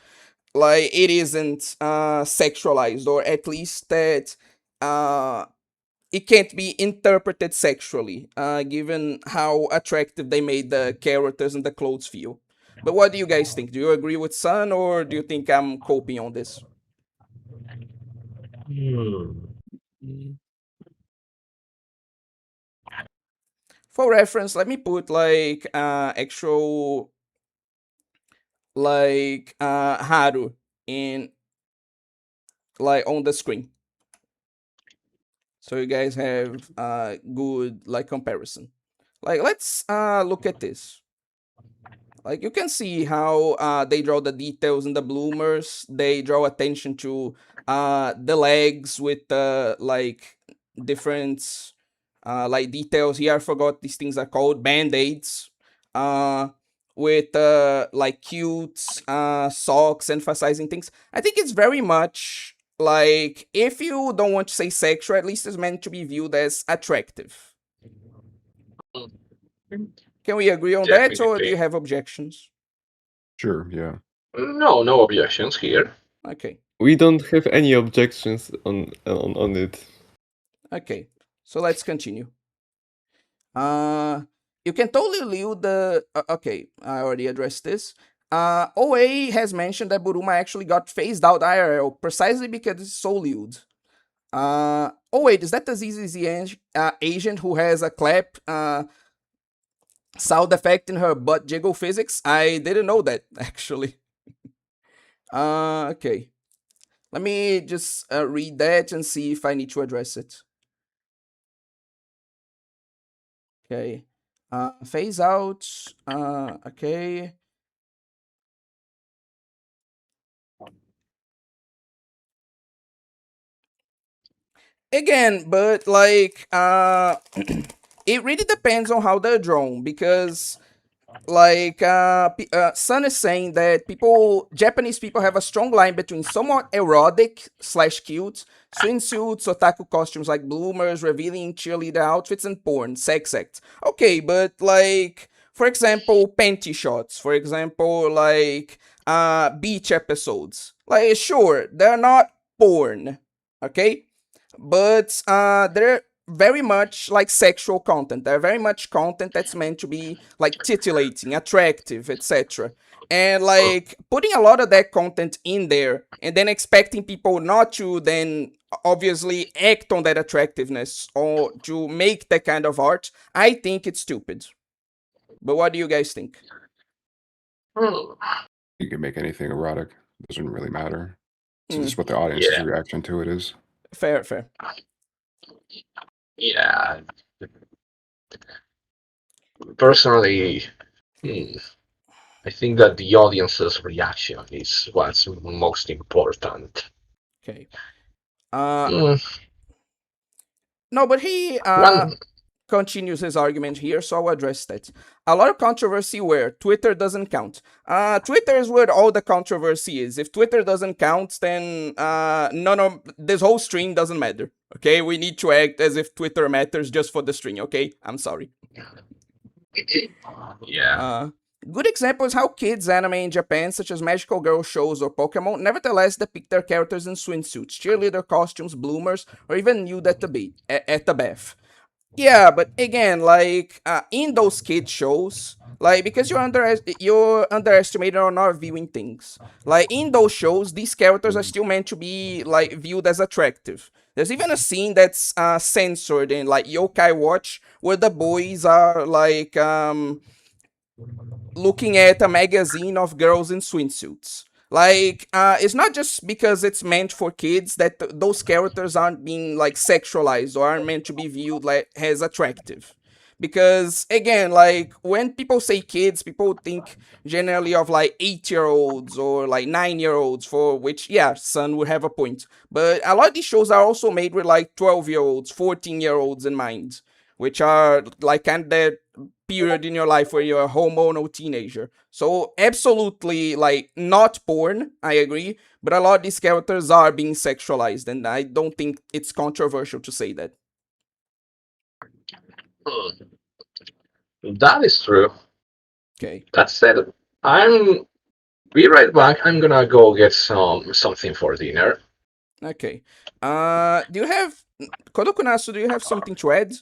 like it isn't sexualized, or at least that uh it can't be interpreted sexually, given how attractive they made the characters and the clothes feel. But what do you guys think? Do you agree with Sun, or do you think I'm coping on this? Hmm. For reference, let me put like actual Haru in like on the screen, so you guys have good like comparison. Like, let's look at this. Like, you can see how they draw the details in the bloomers. They draw attention to the legs with like different like details here. I forgot these things are called band-aids. With like cute socks, emphasizing things. I think it's very much like, if you don't want to say sexual, at least it's meant to be viewed as attractive. Can we agree on that, or do you Definitely. have objections? Sure, yeah. No, no objections here. Okay, We don't have any objections on it. okay. So let's continue. You can totally leave the. Okay, I already addressed this. OA has mentioned that Buruma actually got phased out IRL precisely because it's so lewd. Oh wait, is that the ZZZ agent who has a clap sound effect in her butt jiggle physics? I didn't know that actually. Okay. Let me just read that and see if I need to address it. Okay. Phase out. Okay. Again, but like, it really depends on how they're drawn, because like Sun is saying that Japanese people have a strong line between somewhat erotic / cute swimsuits, otaku costumes like bloomers, revealing cheerleader outfits, and porn, sex acts. Okay, but like, for example, panty shots, for example, like beach episodes. Like, sure, they're not porn, okay, but they're very much like sexual content. They're very much content that's meant to be like titillating, attractive, etc. And like putting a lot of that content in there and then expecting people not to then obviously act on that attractiveness or to make that kind of art, I think it's stupid. But what do you guys think? Hmm. You can make anything erotic. Doesn't really matter. It's Mm, just what the audience's Yeah, reaction to it is. fair, fair. yeah. Personally, hmm, I think that the audience's reaction is what's most important. Okay. Uh, Hmm, no, but he One, continues his argument here, so I'll address that. A lot of controversy where Twitter doesn't count. Twitter is where all the controversy is. If Twitter doesn't count, then none of this whole string doesn't matter. Okay, we need to act as if Twitter matters just for the string. Okay, I'm sorry. yeah. Uh, Good example is how kids anime in Japan, such as magical girl shows or Pokemon, nevertheless depict their characters in swimsuits, cheerleader costumes, bloomers, or even nude at the bath. Yeah, but again, like in those kid shows, like because you're underestimated or not viewing things. Like in those shows, these characters are still meant to be like viewed as attractive. There's even a scene that's censored in like Yokai Watch where the boys are like looking at a magazine of girls in swimsuits. Like, it's not just because it's meant for kids that those characters aren't being like sexualized or aren't meant to be viewed like as attractive. Because again, like when people say kids, people think generally of like 8-year olds or like 9-year olds, for which, yeah, Sun would have a point. But a lot of these shows are also made with like 12-year olds, 14-year olds in mind, which are like kind of that period in your life where you're a hormonal teenager. So absolutely like not porn, I agree, but a lot of these characters are being sexualized, and I don't think it's controversial to say that. Hmm. That is true. Okay. That said, I'm be right back. I'm gonna go get something for dinner. Okay. Do you have Kodokunasu, do you have something to add?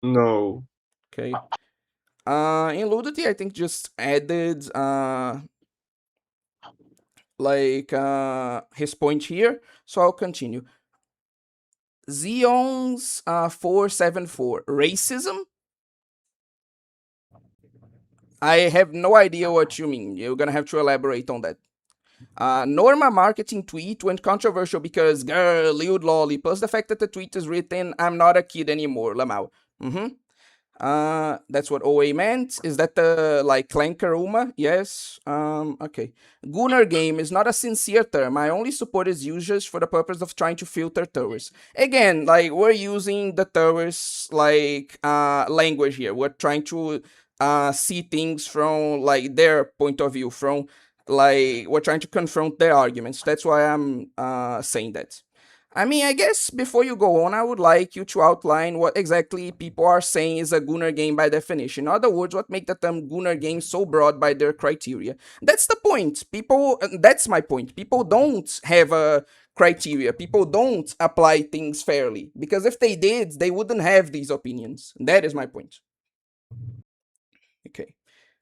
No. Okay. In Ludity, I think just added his point here, so I'll continue. Xeon's 474 racism. I have no idea what you mean. You're gonna have to elaborate on that. Norma marketing tweet went controversial because girl, lewd lolly, plus the fact that the tweet is written, I'm not a kid anymore, Lamau. Mm-hmm. That's what OA meant. Is that the like Clankeruma? Yes. Okay. Gunner game is not a sincere term. I only support its users for the purpose of trying to filter tourists. Again, like we're using the tourists like language here. We're trying to see things from like their point of view, from like we're trying to confront their arguments. That's why I'm saying that. I mean, I guess before you go on, I would like you to outline what exactly people are saying is a Gunner game by definition. In other words, what make the term Gunner game so broad by their criteria. That's the point. That's my point. People don't have a criteria. People don't apply things fairly. Because if they did, they wouldn't have these opinions. That is my point. Okay.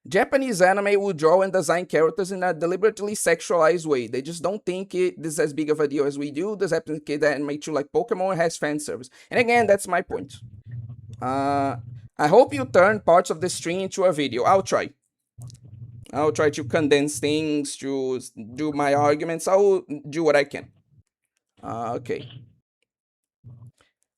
Japanese anime will draw and design characters in a deliberately sexualized way. They just don't think this is as big of a deal as we do. This happens kid anime too, like Pokemon has fan service. And again, that's my point. I hope you turn parts of the stream into a video. I'll try. I'll try to condense things, to do my arguments. I'll do what I can. Okay.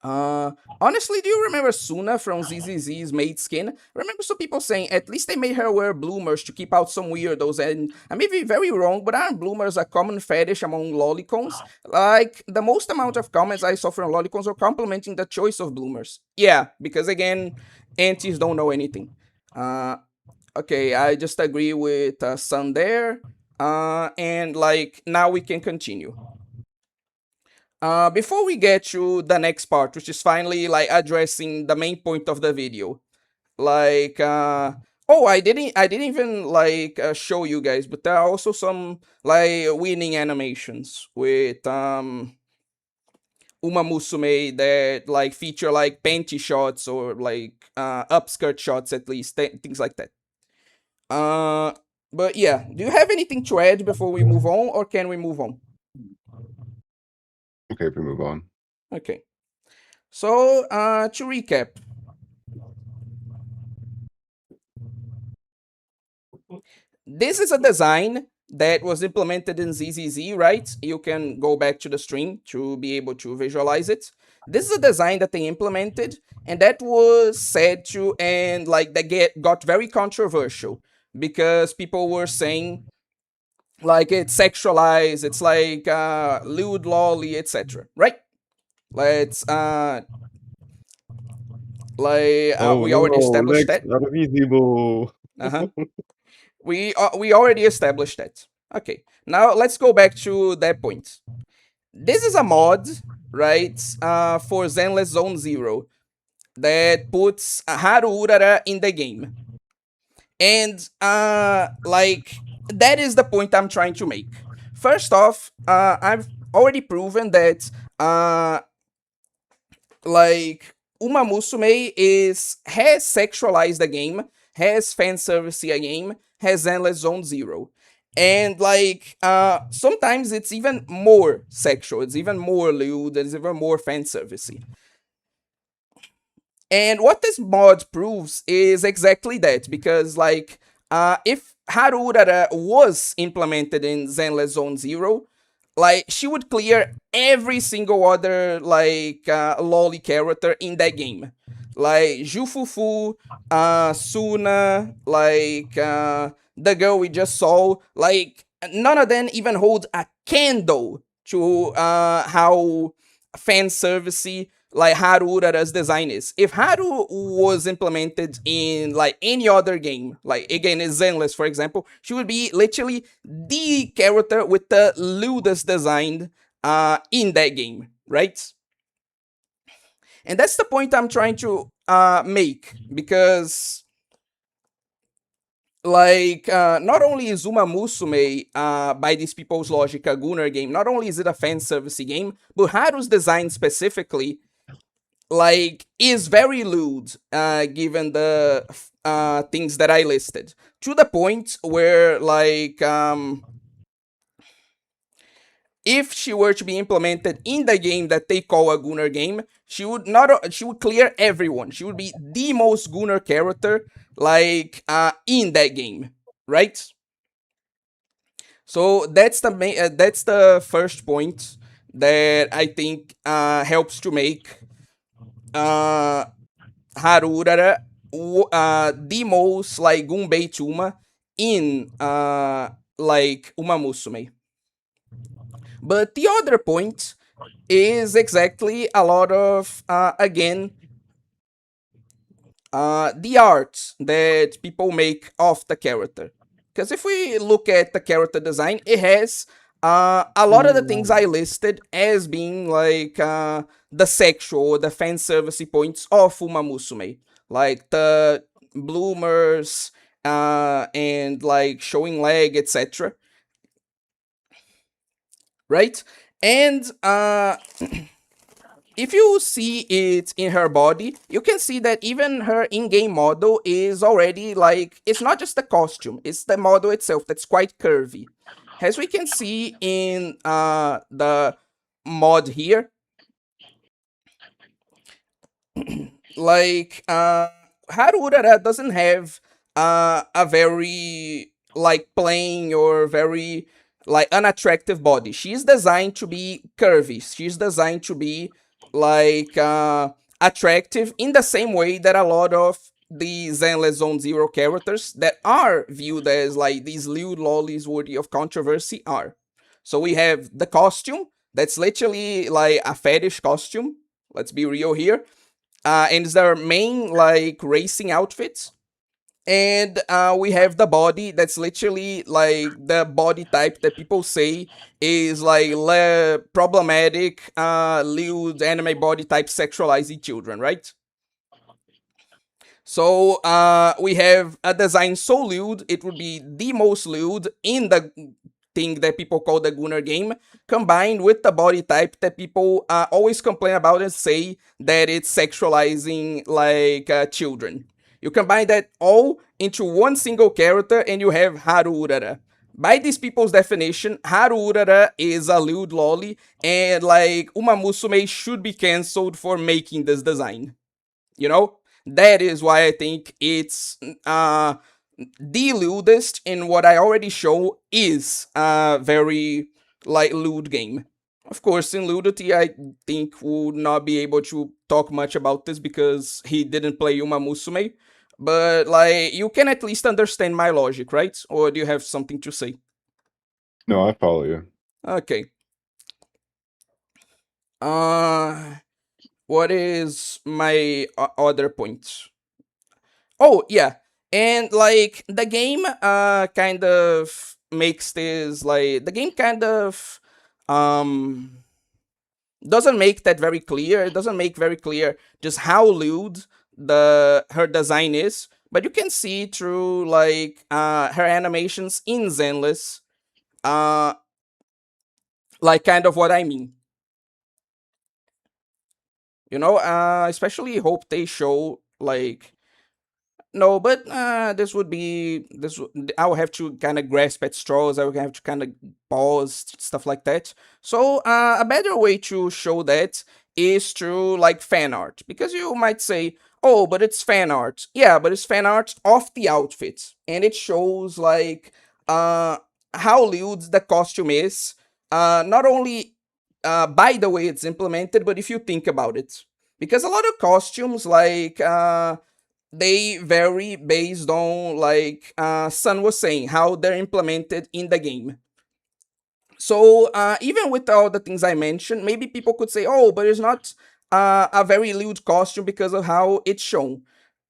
Uh, Honestly, do you remember Suna from ZZZ's Maid Skin? I remember some people saying at least they made her wear bloomers to keep out some weirdos, and I may be very wrong, but aren't bloomers a common fetish among lolicons? Like, the most amount of comments I saw from lolicons were complimenting the choice of bloomers. Yeah, because again, aunties don't know anything. Okay, I just agree with Sun there. And like, now we can continue. Before we get to the next part, which is finally like addressing the main point of the video, like oh, I didn't even like show you guys, but there are also some like winning animations with umamusume that like feature like panty shots or like upskirt shots, at least things like that. But yeah, do you have anything to add before we move on, or can we move on? Okay, if we move on. Okay. So to recap, this is a design that was implemented in ZZZ, right? You can go back to the stream to be able to visualize it. This is a design that they implemented, and that was said to, and like that got very controversial because people were saying like it's sexualized, it's like lewd, lolly, etc. Right? Let's Oh we already no, established legs that. are visible. Uh huh. We already established that. Okay. Now let's go back to that point. This is a mod, right, for Zenless Zone Zero that puts Haru Urara in the game. And like that is the point I'm trying to make. First off, I've already proven that like umamusume has sexualized the game, has fan service a game, has endless zone zero. And like sometimes it's even more sexual, it's even more lewd, it's even more fan servicey. And what this mod proves is exactly that, because like if Harurara was implemented in Zenless Zone Zero, like she would clear every single other like lolly character in that game. Like Jufufu, Suna, like the girl we just saw, like none of them even hold a candle to how fan servicey like Haru Urara's design is. If Haru was implemented in like any other game, like again in Zenless for example, she would be literally the character with the lewdest design in that game, right? And that's the point I'm trying to make, because like not only is Uma Musume by these people's logic a Gunner game, not only is it a fan service game, but Haru's design specifically like is very lewd given the things that I listed, to the point where like if she were to be implemented in the game that they call a Gunner game, she would clear everyone. She would be the most Gunner character like in that game, right? So that's the that's the first point that I think helps to make Haru Urara the most like Goonbait Uma in like Umamusume. But the other point is exactly a lot of again the art that people make of the character. Because if we look at the character design, it has a lot of the things I listed as being like the sexual, the fan service points of Umamusume. Like the bloomers and like showing leg, etc. Right? And if you see it in her body, you can see that even her in-game model is already like, it's not just the costume, it's the model itself that's quite curvy. As we can see in the mod here, like Haru Urara doesn't have a very like plain or very like unattractive body. She's designed to be curvy. She's designed to be like attractive in the same way that a lot of the Zenless Zone Zero characters that are viewed as like these lewd lollies worthy of controversy are. So we have the costume that's literally like a fetish costume. Let's be real here, and it's their main like racing outfits. And we have the body that's literally like the body type that people say is like problematic, lewd anime body type sexualizing children, right? So we have a design so lewd, it would be the most lewd in the thing that people call the Gunner game, combined with the body type that people always complain about and say that it's sexualizing like children. You combine that all into one single character and you have Haru Urara. By these people's definition, Haru Urara is a lewd lolly, and like Umamusume should be cancelled for making this design. You know? That is why I think it's the lewdest in what I already show is a very like lewd game. Of course, in Ludity, I think would not be able to talk much about this because he didn't play Uma Musume. But like, you can at least understand my logic, right? Or do you have something to say? No, I follow you. Okay. What is my other point? Oh yeah, and like the game, kind of makes this like the game kind of um doesn't make that very clear. It doesn't make very clear just how lewd her design is, but you can see through like her animations in Zenless, uh like kind of what I mean. You know, especially hope they show like no, but this would be I will have to kind of grasp at straws. I will have to kind of pause stuff like that. So a better way to show that is through like fan art, because you might say, "Oh, but it's fan art." Yeah, but it's fan art of the outfit, and it shows like how lewd the costume is. Not only by the way it's implemented, but if you think about it, because a lot of costumes like they vary based on like Sun was saying how they're implemented in the game. So even with all the things I mentioned, maybe people could say, "Oh, but it's not a very lewd costume because of how it's shown."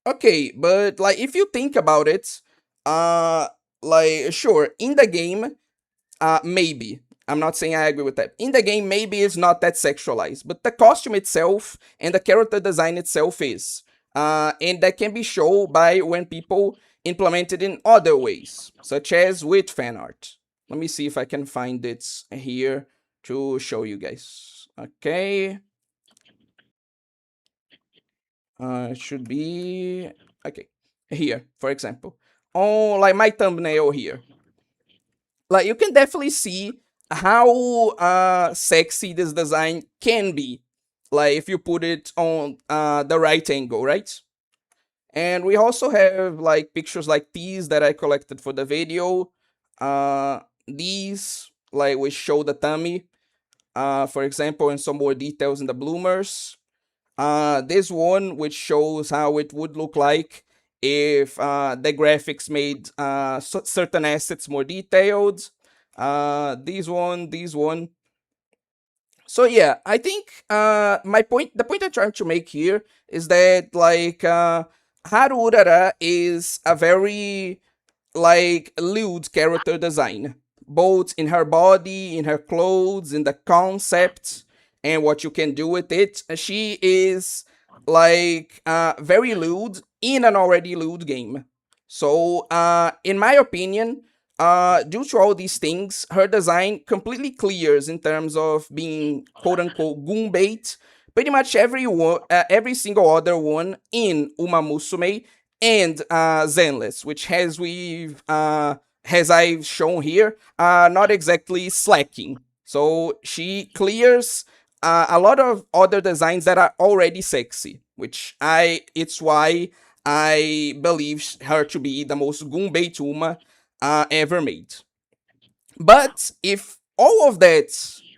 Okay, but like if you think about it, uh, like sure in the game, maybe. I'm not saying I agree with that. In the game, maybe it's not that sexualized, but the costume itself and the character design itself is. And that can be shown by when people implement it in other ways, such as with fan art. Let me see if I can find it here to show you guys. Okay. It should be okay. Here, for example. On like my thumbnail here. Like you can definitely see how sexy this design can be, like if you put it on the right angle, right? And we also have like pictures like these that I collected for the video. These like we show the tummy, for example, and some more details in the bloomers. This one which shows how it would look like if the graphics made certain assets more detailed. These one. So yeah, I think the point I'm trying to make here is that like Haru Urara is a very like lewd character design, both in her body, in her clothes, in the concept, and what you can do with it. She is like very lewd in an already lewd game. So, in my opinion, due to all these things, her design completely clears in terms of being quote unquote Goonbait. Pretty much every single other one in Umamusume and Zenless, which as I've shown here, not exactly slacking. So she clears a lot of other designs that are already sexy, it's why I believe her to be the most Goonbait Uma ever made. But if all of that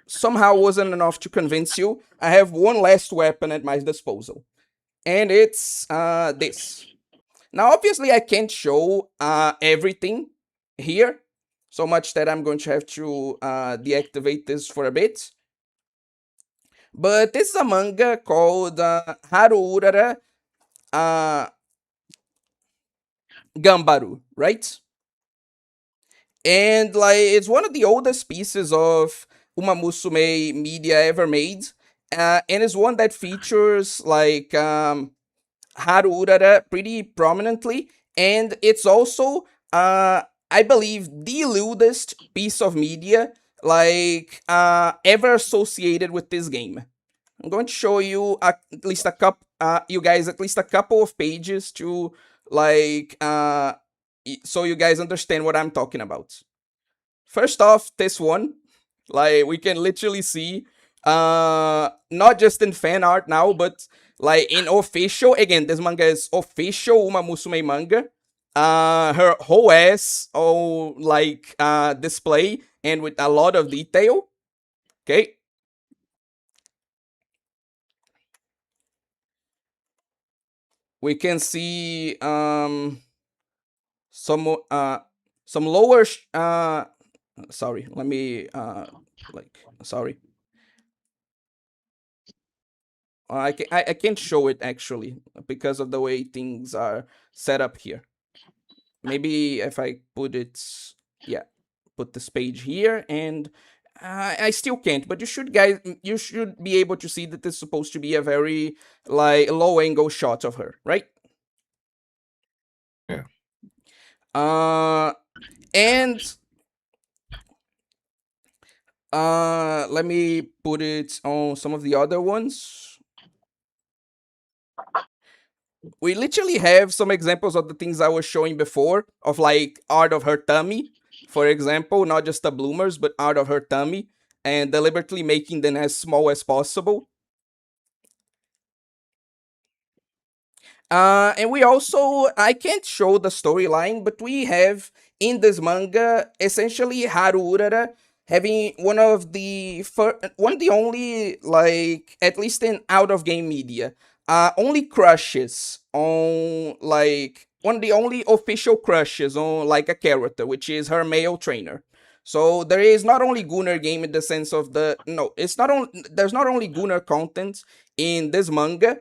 somehow wasn't enough to convince you, I have one last weapon at my disposal, and it's this. Now, obviously, I can't show everything here, so much that I'm going to have to deactivate this for a bit. But this is a manga called Haru Urara Gambaru, right? And like it's one of the oldest pieces of Umamusume media ever made, and it's one that features like Haru Urara pretty prominently, and it's also, I believe, the lewdest piece of media like ever associated with this game. I'm going to show you at least a couple, you guys, at least a couple of pages to like so you guys understand what I'm talking about. First off, this one, like we can literally see not just in fan art now, but like in official, again, this manga is official umamusume manga. Her whole ass all like display and with a lot of detail. Okay. We can see some some lower sorry, let me like sorry. I can't show it actually because of the way things are set up here. Maybe if I put it, yeah, put this page here, and I still can't. But you should be able to see that this is supposed to be a very like low angle shot of her, right? Yeah. And let me put it on some of the other ones. We literally have some examples of the things I was showing before of like art of her tummy, for example, not just the bloomers, but art of her tummy, and deliberately making them as small as possible. And we also, I can't show the storyline, but we have in this manga essentially Haru Urara having one of the only, like, at least in out of game media, only crushes on, like, one of the only official crushes on, like, a character, which is her male trainer. So there is not only Gunner game in the sense of there's not only Gunner content in this manga,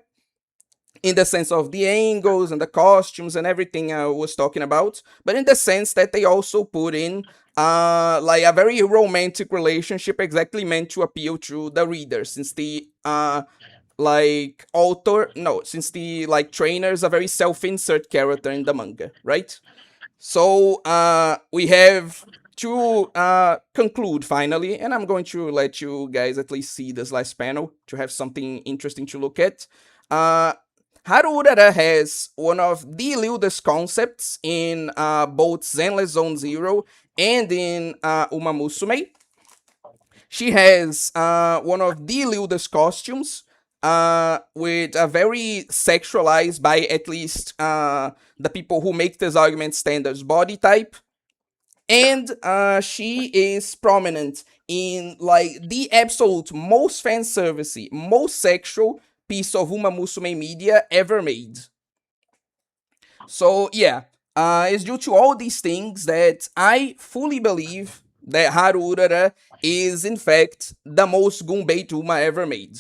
in the sense of the angles and the costumes and everything I was talking about, but in the sense that they also put in like a very romantic relationship exactly meant to appeal to the reader, since the like author no since the like trainer is a very self-insert character in the manga, right? So we have to conclude finally, and I'm going to let you guys at least see this last panel to have something interesting to look at. Haru Urara has one of the lewdest concepts in both Zenless Zone Zero and in Umamusume. She has one of the lewdest costumes with a very sexualized, by at least the people who make this argument standards, body type. And she is prominent in like the absolute most fan servicey, most sexual piece of Umamusume media ever made. So yeah, it's due to all these things that I fully believe that Haru Urara is in fact the most Goonbait Uma ever made.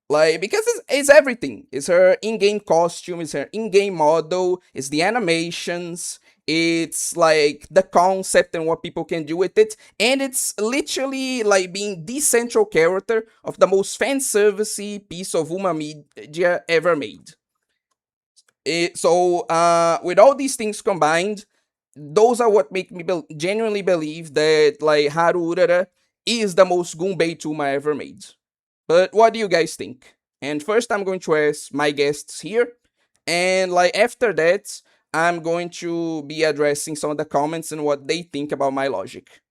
Like, because it's everything. It's her in-game costume, it's her in-game model, it's the animations, it's like the concept and what people can do with it, and it's literally like being the central character of the most fan servicey piece of Uma media ever made. So with all these things combined, those are what make me genuinely believe that like Haru Urara is the most Goonbait Uma ever made. But what do you guys think? And first, I'm going to ask my guests here, and like after that, I'm going to be addressing some of the comments and what they think about my logic.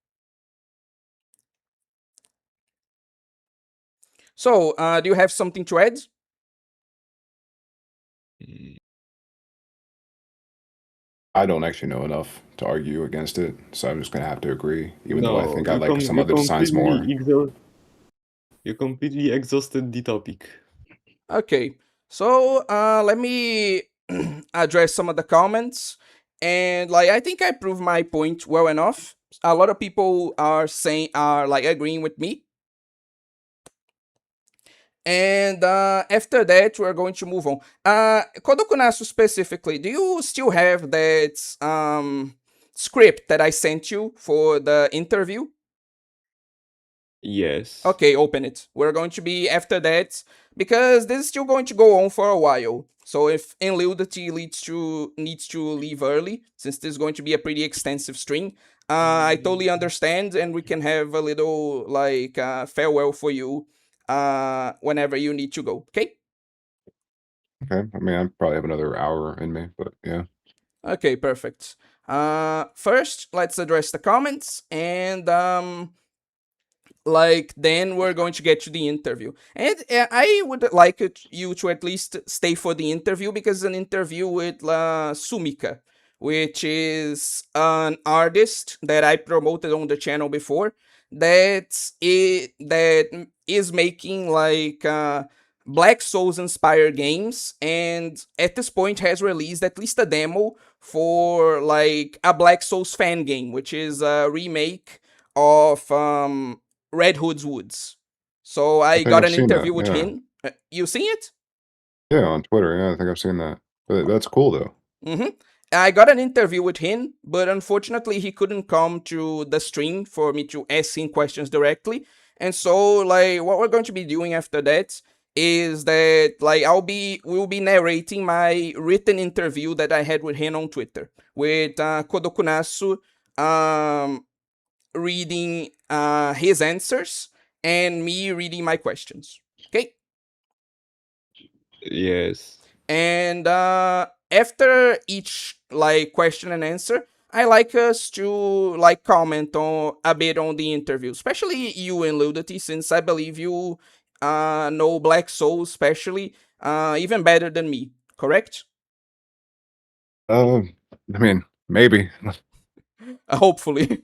So, do you have something to add? Mm, I don't actually know enough to argue against it, so I'm just gonna have to agree, even though I No, think I like some you other designs more. you completely exhausted the topic. Okay, so let me address some of the comments, and like I think I proved my point well enough. A lot of people are like agreeing with me. And after that, we're going to move on. Kodokunasu specifically, do you still have that script that I sent you for the interview? Yes. Okay, open it. We're going to be after that, because this is still going to go on for a while. So if Enlility needs to leave early, since this is going to be a pretty extensive stream, I totally understand, and we can have a little like farewell for you whenever you need to go. Okay. Okay. I mean, I probably have another hour in me, but yeah. Okay, perfect. First, let's address the comments, and then we're going to get to the interview, and I would like you to at least stay for the interview, because it's an interview with Sumika, which is an artist that I promoted on the channel before, that is making Black Souls inspired games, and at this point has released at least a demo for like a Black Souls fan game, which is a remake of Red Hood's Woods. So I I think got I've an seen that. interview with Yeah. him. You see it? Yeah, on Twitter. Yeah, I think I've seen that. But that's cool though. Mm-hmm. I got an interview with him, but unfortunately he couldn't come to the stream for me to ask him questions directly. And so what we're going to be doing after that is that we'll be narrating my written interview that I had with him on Twitter with Kodokunasu reading his answers and me reading my questions. Okay? Yes. And after each question and answer, I like us to comment on a bit on the interview, especially you and Ludity, since I believe you know Black Souls, especially even better than me. Correct? I mean, maybe. Hopefully.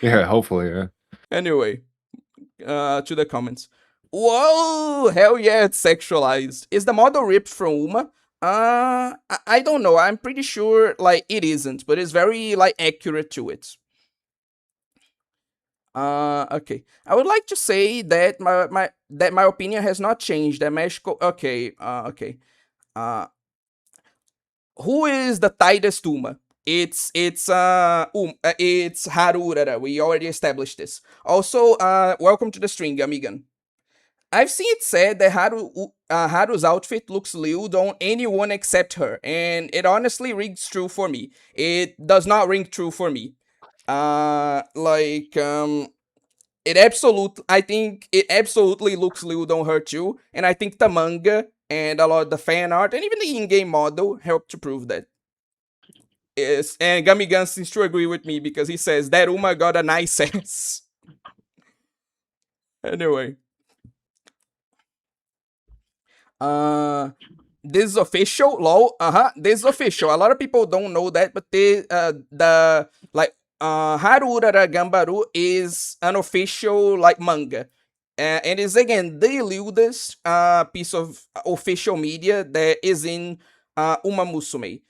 Yeah, hopefully. Yeah. Anyway, to the comments. Whoa, hell yeah, it's sexualized. Is the model ripped from Uma? I don't know. I'm pretty sure it isn't, but it's very accurate to it. Okay. I would like to say that my opinion has not changed. That Mexico. Okay. Okay. Uh, who is the tightest Uma? It's Haru Urara. We already established this. Also, welcome to the string, Amigan. I've seen it said that Haru's outfit looks lewd on anyone except her, and it honestly rings true for me. It does not ring true for me. I think it absolutely looks lewd on her too, and I think the manga and a lot of the fan art and even the in-game model help to prove that. Yes, and Gamigan seems to agree with me because he says that Uma got a nice ass. Anyway. Uh this is official, lol. This is official. A lot of people don't know that, but the Haru Urara Gambaru is an official manga. And is again the lewdest piece of official media that is in Umamusume.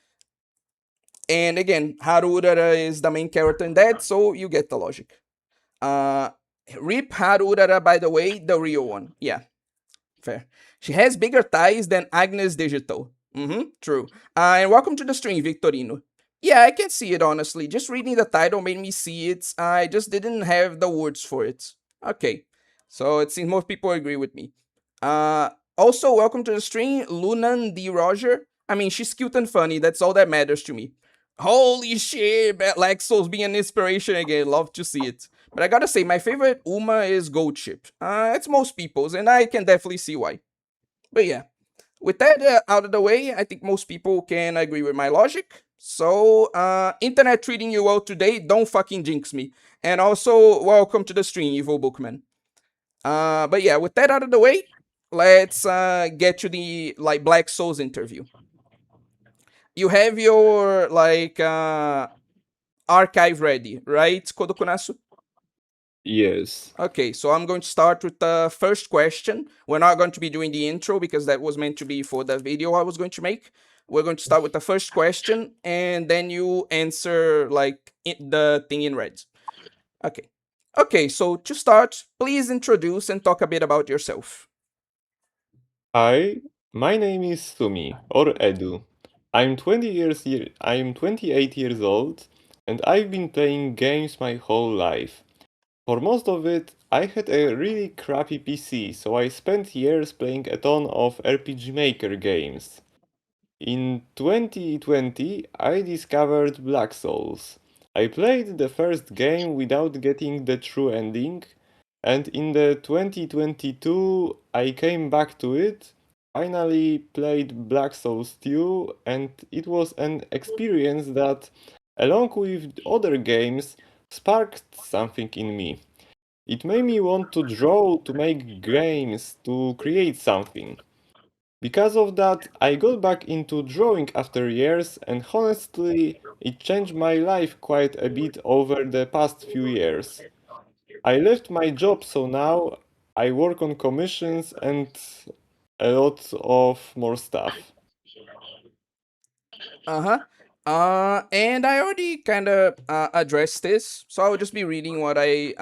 And again, Haru Urara is the main character in that, so you get the logic. Uh, Rip Haru Urara, by the way, the real one. Yeah, fair. She has bigger thighs than Agnes Digital. True. And welcome to the stream, Victorino. Yeah, I can see it honestly. Just reading the title made me see it. I just didn't have the words for it. Okay. So it seems most people agree with me. Uh Also, welcome to the stream, Lunan D. Roger. I mean, she's cute and funny. That's all that matters to me. Holy shit, Lexos being an inspiration again. Love to see it. But I gotta say, my favorite Uma is Gold Chip. It's most people's, and I can definitely see why. But yeah, with that out of the way, I think most people can agree with my logic. So, internet treating you well today, don't fucking jinx me. And also, welcome to the stream, Evil Bookman. But yeah, with that out of the way, let's get to the Black Souls interview. You have your archive ready, right, Kodokunasu? Yes. Okay, so I'm going to start with the first question. We're not going to be doing the intro because that was meant to be for the video I was going to make. We're going to start with the first question, and then you answer the thing in red. Okay. Okay, so to start, please introduce and talk a bit about yourself. Hi, my name is Sumi, or Edu. I'm 28 years old, and I've been playing games my whole life. For most of it, I had a really crappy PC, so I spent years playing a ton of RPG Maker games. In 2020, I discovered Black Souls. I played the first game without getting the true ending, and in the 2022 I came back to it finally played Black Souls 2, and it was an experience that, along with other games, sparked something in me. It made me want to draw, to make games, to create something. Because of that, I got back into drawing after years, and honestly, it changed my life quite a bit over the past few years. I left my job, so now I work on commissions and a lot of more stuff. Uh-huh. And I already kind of addressed this, so I'll just be reading what I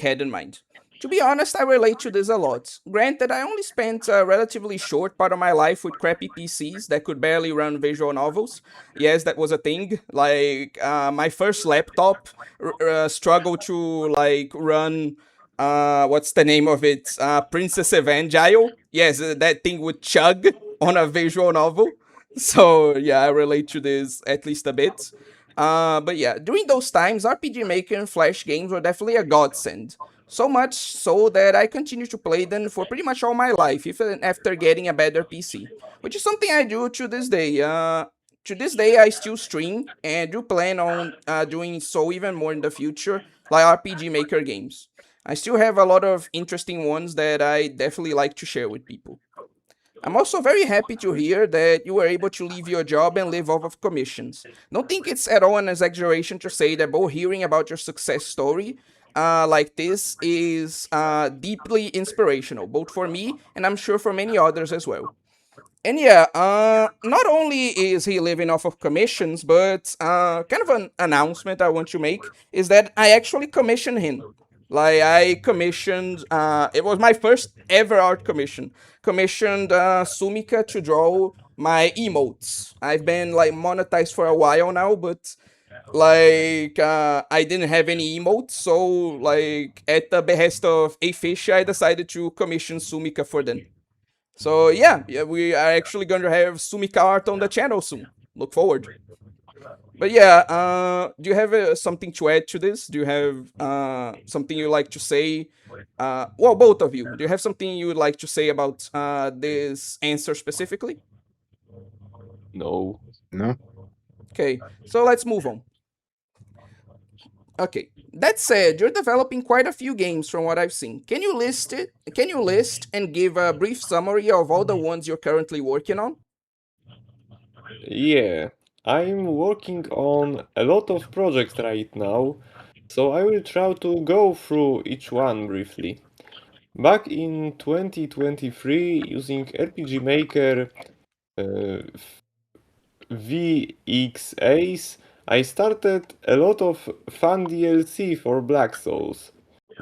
had in mind. To be honest, I relate to this a lot. Granted, I only spent a relatively short part of my life with crappy PCs that could barely run visual novels. Yes, that was a thing. My first laptop struggled to run what's the name of it? Princess Evangile. Yes, that thing would chug on a visual novel. So yeah, I relate to this at least a bit. But yeah, during those times, RPG Maker and Flash games were definitely a godsend. So much so that I continue to play them for pretty much all my life, even after getting a better PC, which is something I do to this day. To this day, I still stream and do plan on doing so even more in the future, like RPG Maker games. I still have a lot of interesting ones that I definitely like to share with people. I'm also very happy to hear that you were able to leave your job and live off of commissions. Don't think it's at all an exaggeration to say that both hearing about your success story like this is deeply inspirational, both for me and I'm sure for many others as well. And yeah, not only is he living off of commissions, but kind of an announcement I want to make is that I actually commissioned him. Like I commissioned, it was my first ever art commission. Commissioned Sumika to draw my emotes. I've been monetized for a while now, but I didn't have any emotes, so at the behest of a fish, I decided to commission Sumika for them. So yeah, we are actually going to have Sumika art on the channel soon. Look forward. But yeah, do you have something to add to this? Do you have something you like to say? Well, both of you. Do you have something you would like to say about this answer specifically? No. No. Okay, so let's move on. Okay. That said, you're developing quite a few games from what I've seen. Can you list it? Can you list and give a brief summary of all the ones you're currently working on? Yeah, I'm working on a lot of projects right now, so I will try to go through each one briefly. Back in 2023, using RPG Maker uh, VXAs, I started a lot of fun DLC for Black Souls.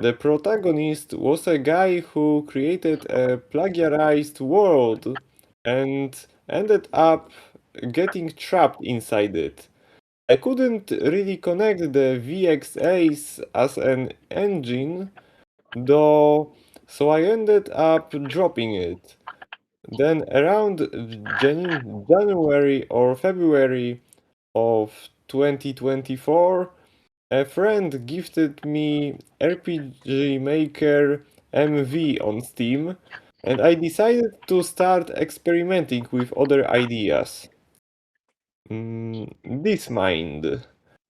The protagonist was a guy who created a plagiarized world and ended up getting trapped inside it. I couldn't really connect the VXAs as an engine, though, so I ended up dropping it. Then around January or February of 2024, a friend gifted me RPG Maker MV on Steam, and I decided to start experimenting with other ideas. This Mind.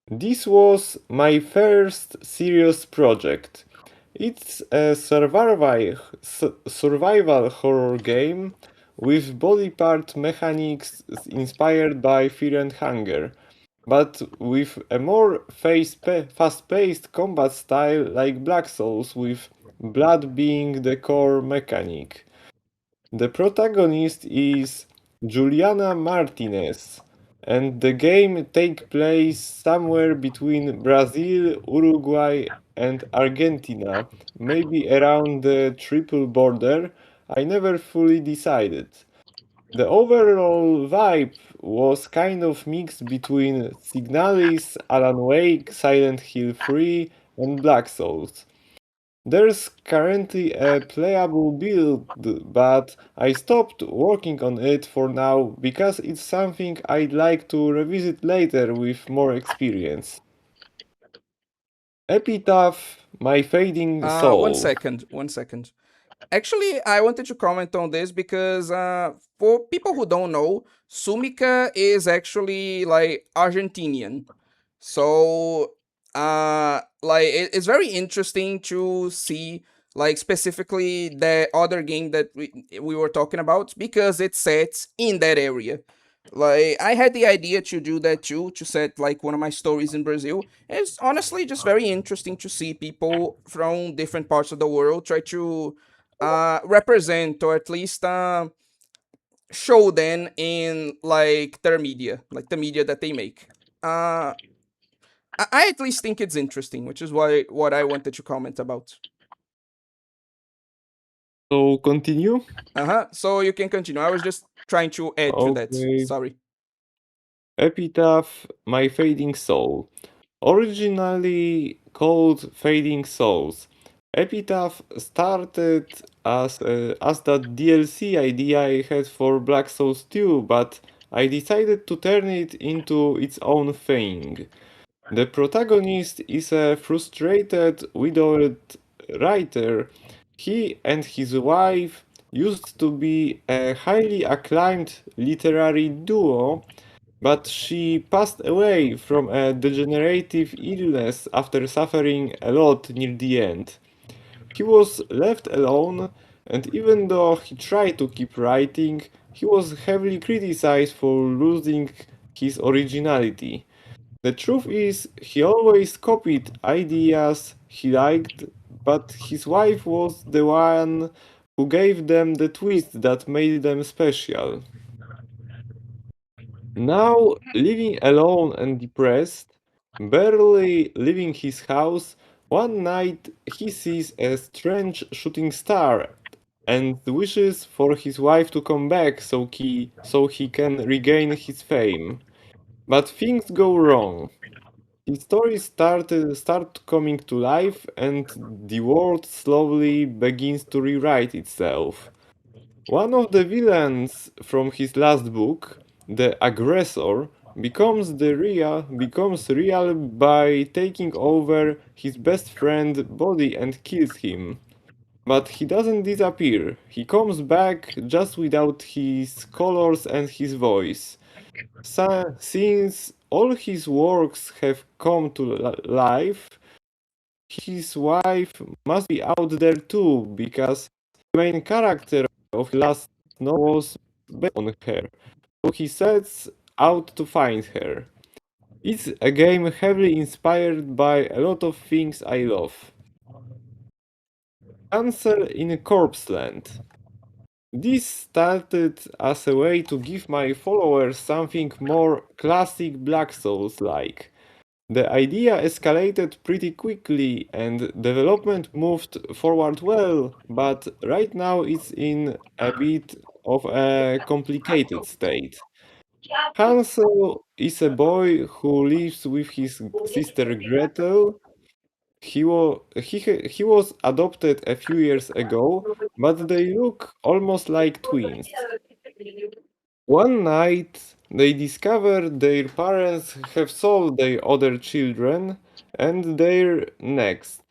This was my first serious project. It's a survival horror game with body part mechanics inspired by Fear and Hunger, but with a more fast-paced combat style like Black Souls, with blood being the core mechanic. The protagonist is Juliana Martinez, and the game takes place somewhere between Brazil, Uruguay, and Argentina, maybe around the triple border. I never fully decided. The overall vibe was kind of mixed between Signalis, Alan Wake, Silent Hill 3, and Black Souls. There's currently a playable build, but I stopped working on it for now because it's something I'd like to revisit later with more experience. Epitaph, My Fading One Soul. second, one second. Actually, I wanted to comment on this because for people who don't know, Sumika is actually like Argentinian. So like it's very interesting to see like specifically the other game that we were talking about because it sets in that area. Like I had the idea to do that too, to set like one of my stories in Brazil. It's honestly just very interesting to see people from different parts of the world try to represent or at least show them in like their media, like the media that they make. Uh, I at least think it's interesting, which is why what I wanted to comment about. So continue? So you can continue. I was just trying to add to that. Okay. Sorry. Epitaph, My Fading Soul. Originally called Fading Souls, Epitaph started as that DLC idea I had for Black Souls 2, but I decided to turn it into its own thing. The protagonist is a frustrated, widowed writer. He and his wife used to be a highly acclaimed literary duo, but she passed away from a degenerative illness after suffering a lot near the end. He was left alone, and even though he tried to keep writing, he was heavily criticized for losing his originality. The truth is, he always copied ideas he liked, but his wife was the one who gave them the twist that made them special. Now, living alone and depressed, barely leaving his house, one night he sees a strange shooting star and wishes for his wife to come back so he can regain his fame. But things go wrong. His story start coming to life and the world slowly begins to rewrite itself. One of the villains from his last book, the aggressor, becomes real by taking over his best friend's body and kills him. But he doesn't disappear. He comes back just without his colors and his voice. Since all his works have come to life, his wife must be out there too, because the main character of his last novel was based on her. So he sets out to find her. It's a game heavily inspired by a lot of things I love. Answer in Corpseland. This started as a way to give my followers something more classic Black Souls like. The idea escalated pretty quickly and development moved forward well, but right now it's in a bit of a complicated state. Hansel is a boy who lives with his sister Gretel. He was adopted a few years ago, but they look almost like twins. One night, they discover their parents have sold their other children and their next,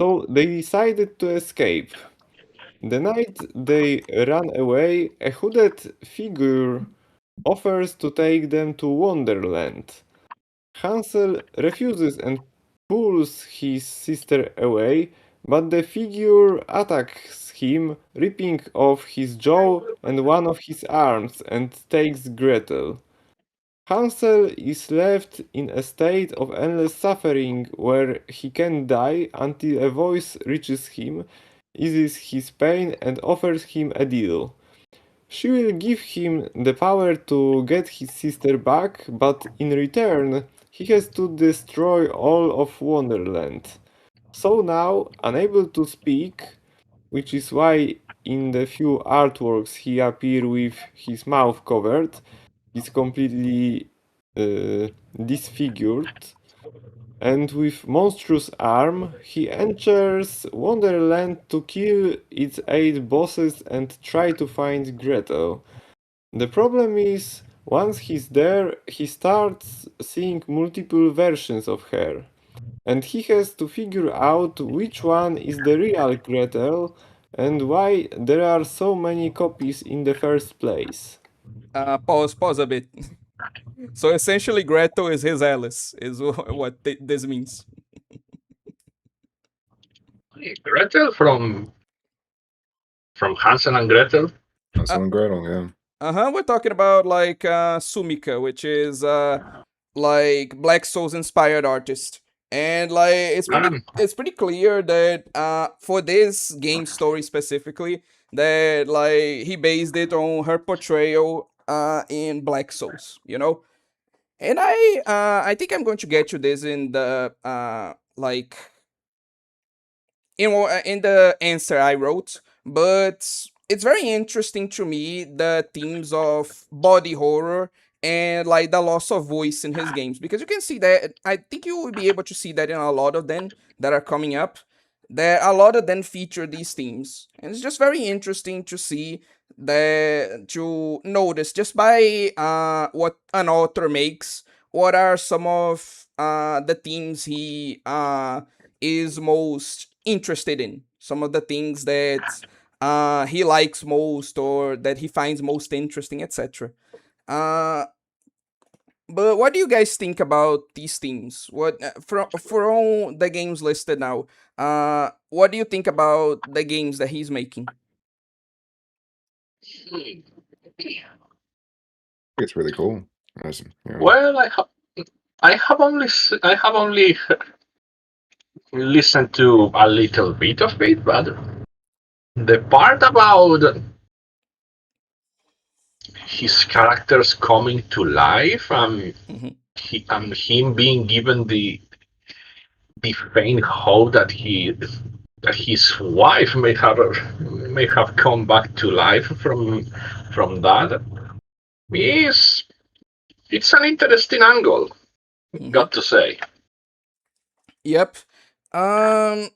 so they decided to escape. The night they run away, a hooded figure offers to take them to Wonderland. Hansel refuses and pulls his sister away, but the figure attacks him, ripping off his jaw and one of his arms, and takes Gretel. Hansel is left in a state of endless suffering where he can die until a voice reaches him, eases his pain, and offers him a deal. She will give him the power to get his sister back, but in return, he has to destroy all of Wonderland. So now, unable to speak, which is why in the few artworks he appears with his mouth covered, he's completely disfigured, and with monstrous arm, he enters Wonderland to kill its 8 bosses and try to find Gretel. The problem is, once he's there, he starts seeing multiple versions of her, and he has to figure out which one is the real Gretel and why there are so many copies in the first place. Pause a bit. So essentially, Gretel is his Alice, is what this means. Gretel from Hansel and Gretel. Uh, Hansel and Gretel, yeah. we're talking about like Sumika, which is like Black Souls inspired artist. And like Um, it's pretty clear that for this game story specifically, that like he based it on her portrayal in Black Souls, you know? And I think I'm going to get to this in the like in the answer I wrote, but it's very interesting to me the themes of body horror and like the loss of voice in his games, because you can see that. I think you will be able to see that in a lot of them that are coming up. That a lot of them feature these themes, and it's just very interesting to see that, to notice just by what an author makes, what are some of the themes he is most interested in, some of the things that he likes most or that he finds most interesting, etc. Uh, but what do you guys think about these themes? What from the games listed now? What do you think about the games that he's making? It's really cool. As, you know, well, I have only listened to a little bit of it, but the part about his characters coming to life and Mhm. him being given the faint hope that his wife may have come back to life from that is it's an interesting angle, Mhm. got to say. Yep. Um.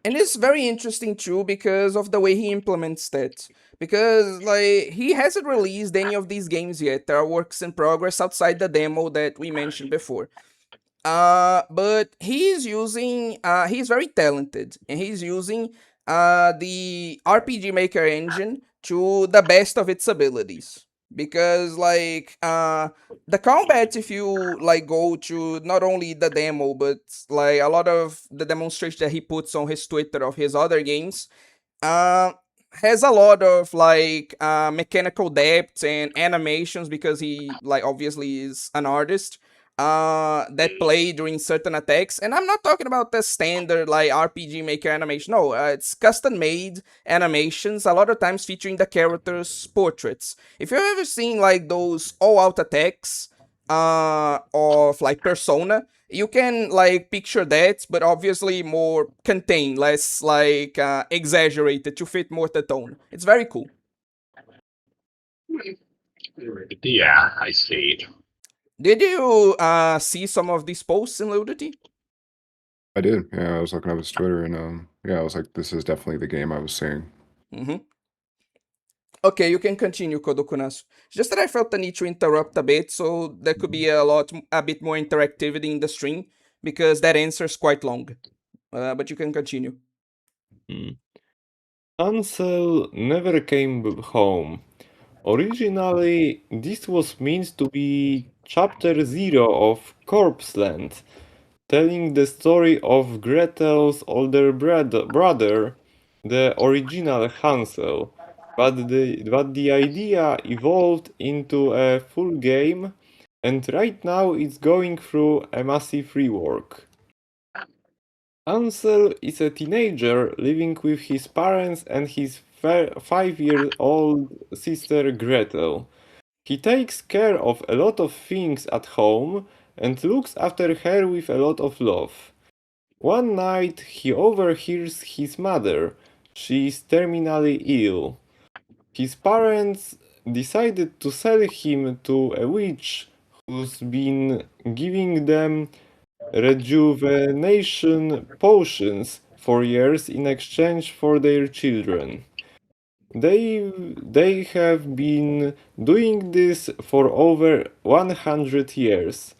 And it's very interesting too because of the way he implements that. Because like he hasn't released any of these games yet. There are works in progress outside the demo that we mentioned before. But he's very talented, and he's using the RPG Maker engine to the best of its abilities. Because like the combat, if you like go to not only the demo but like a lot of the demonstration that he puts on his Twitter of his other games, uh, has a lot of like mechanical depth and animations, because he like obviously is an artist that play during certain attacks. And I'm not talking about the standard like RPG Maker animation. No, it's custom made animations, a lot of times featuring the characters' portraits. If you've ever seen like those all out attacks of like Persona, you can like picture that, but obviously more contained, less like exaggerated to fit more the tone. It's very cool. Yeah, I see it. Did you see some of these posts in Ludity? I did. Yeah, I was looking up his Twitter, and yeah, I was like, this is definitely the game I was seeing. Mm-hmm. Okay, you can continue, Kodokunasu. Just that I felt the need to interrupt a bit, so there could be a bit more interactivity in the stream, because that answer is quite long. But you can continue. Hmm. Ansel never came home. Originally, this was meant to be Chapter 0 of Corpse Land, telling the story of Gretel's older brother, the original Hansel. But the idea evolved into a full game, and right now it's going through a massive rework. Ansel is a teenager living with his parents and his 5-year-old sister Gretel. He takes care of a lot of things at home and looks after her with a lot of love. One night he overhears his mother. She is terminally ill. His parents decided to sell him to a witch who's been giving them rejuvenation potions for years in exchange for their children. They have been doing this for over 100 years.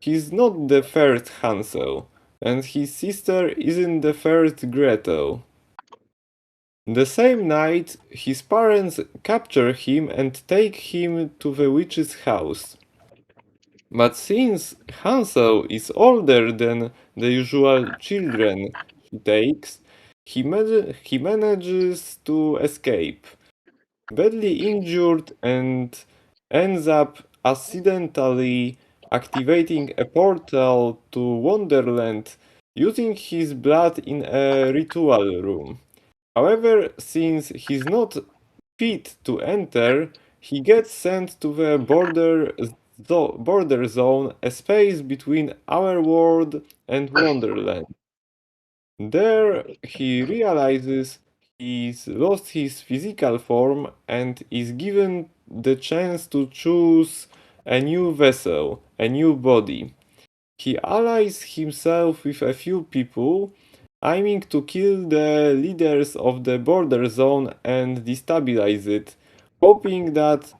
He's not the first Hansel, and his sister isn't the first Gretel. The same night, his parents capture him and take him to the witch's house. But since Hansel is older than the usual children he takes, he manages to escape, badly injured, and ends up accidentally activating a portal to Wonderland using his blood in a ritual room. However, since he's not fit to enter, he gets sent to the border zone, a space between our world and Wonderland. There, he realizes he's lost his physical form and is given the chance to choose a new vessel, a new body. He allies himself with a few people, aiming to kill the leaders of the border zone and destabilize it, hoping that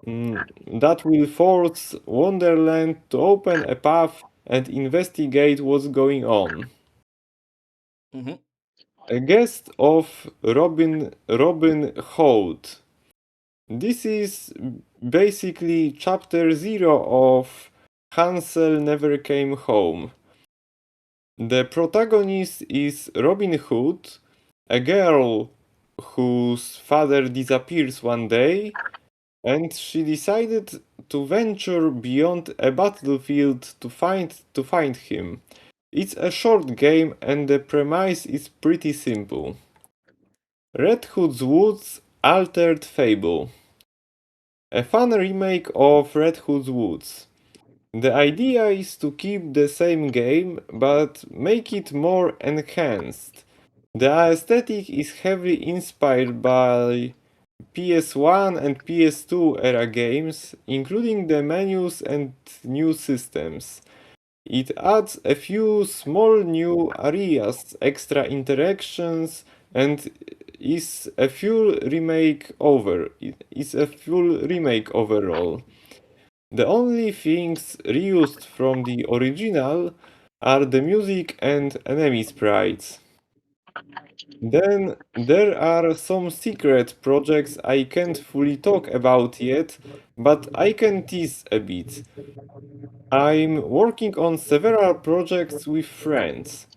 that will force Wonderland to open a path and investigate what's going on. Mm-hmm. A guest of Robin Hood. This is basically chapter 0 of Hansel Never Came Home. The protagonist is Robin Hood, a girl whose father disappears one day, and she decided to venture beyond a battlefield to find him. It's a short game and the premise is pretty simple. Red Hood's Woods Altered Fable. A fun remake of Red Hood's Woods. The idea is to keep the same game, but make it more enhanced. The aesthetic is heavily inspired by PS1 and PS2 era games, including the menus and new systems. It adds a few small new areas, extra interactions, and is a full remake overall. The only things reused from the original are the music and enemy sprites. Then there are some secret projects I can't fully talk about yet, but I can tease a bit. I'm working on several projects with friends.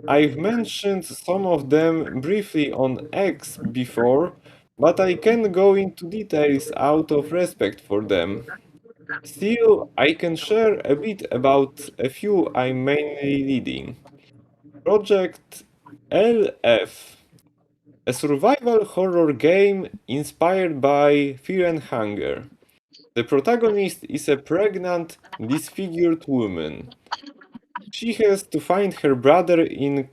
I've mentioned some of them briefly on X before, but I can't go into details out of respect for them. Still, I can share a bit about a few I'm mainly leading. Project LF, a survival horror game inspired by Fear and Hunger. The protagonist is a pregnant, disfigured woman. She has to find her brother in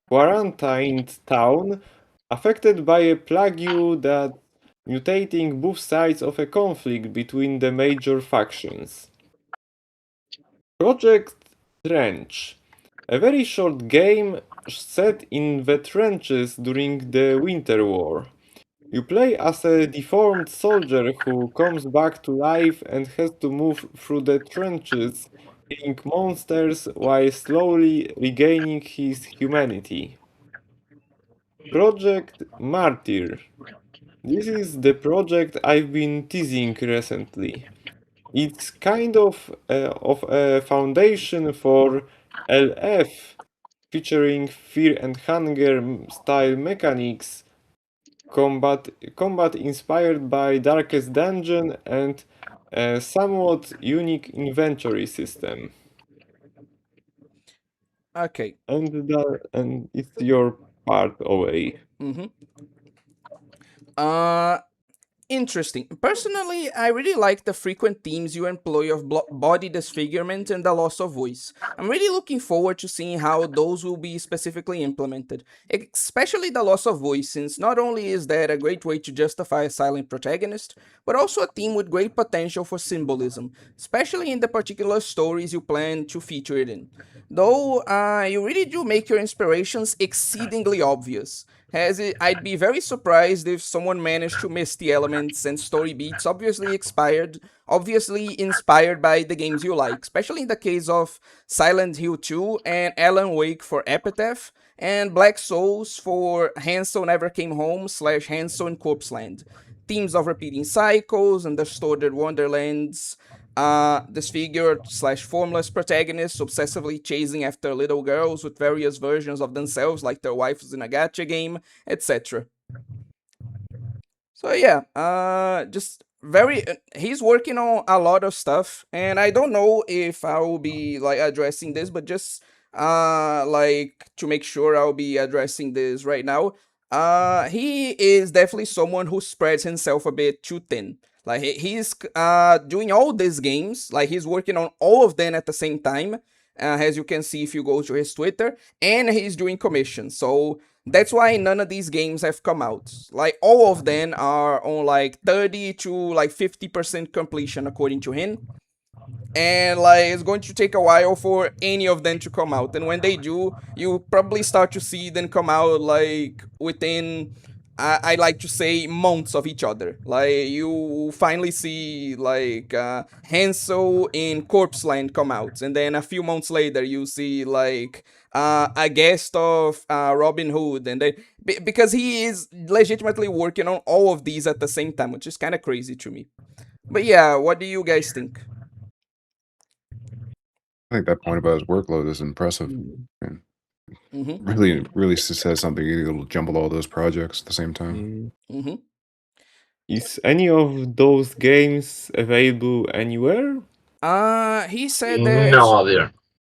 quarantined town, affected by a plague that mutating both sides of a conflict between the major factions. Project Trench, a very short game set in the trenches during the Winter War. You play as a deformed soldier who comes back to life and has to move through the trenches, killing monsters while slowly regaining his humanity. Project Martyr. This is the project I've been teasing recently. It's kind of a foundation for LF, featuring Fear and Hunger style mechanics, combat inspired by Darkest Dungeon, and a somewhat unique inventory system. Okay. And it's your part away. Mm-hmm. Uh, Interesting. Personally, I really like the frequent themes you employ of body disfigurement and the loss of voice. I'm really looking forward to seeing how those will be specifically implemented, especially the loss of voice, since not only is that a great way to justify a silent protagonist, but also a theme with great potential for symbolism, especially in the particular stories you plan to feature it in. Though, you really do make your inspirations exceedingly obvious. I'd be very surprised if someone managed to miss the elements and story beats obviously inspired by the games you like, especially in the case of Silent Hill 2 and Alan Wake for Epitaph, and Black Souls for Hansel Never Came Home slash Hansel in Corpse Land. Themes of repeating cycles and distorted wonderlands, disfigured slash formless protagonists obsessively chasing after little girls with various versions of themselves, like their wives in a gacha game, etc. So yeah, just very. He's working on a lot of stuff, and I don't know if I will be like addressing this, but just like to make sure I'll be addressing this right now. He is definitely someone who spreads himself a bit too thin. Like he's doing all these games, like he's working on all of them at the same time. As you can see if you go to his Twitter, and he's doing commissions. So that's why none of these games have come out. Like all of them are on like 30 to like 50% completion according to him, and like it's going to take a while for any of them to come out, and when they do you probably start to see them come out like within I like to say months of each other. Like you finally see like Hansel in Corpse Land come out, and then a few months later you see like a guest of Robin Hood, and then because he is legitimately working on all of these at the same time, which is kind of crazy to me. But yeah, what do you guys think? I think that point about his workload is impressive. Mm, And Mm-hmm. really says something. You're able to jumble all those projects at the same time. mm. Mm-hmm. Is any of those games available anywhere? He said that No, dear.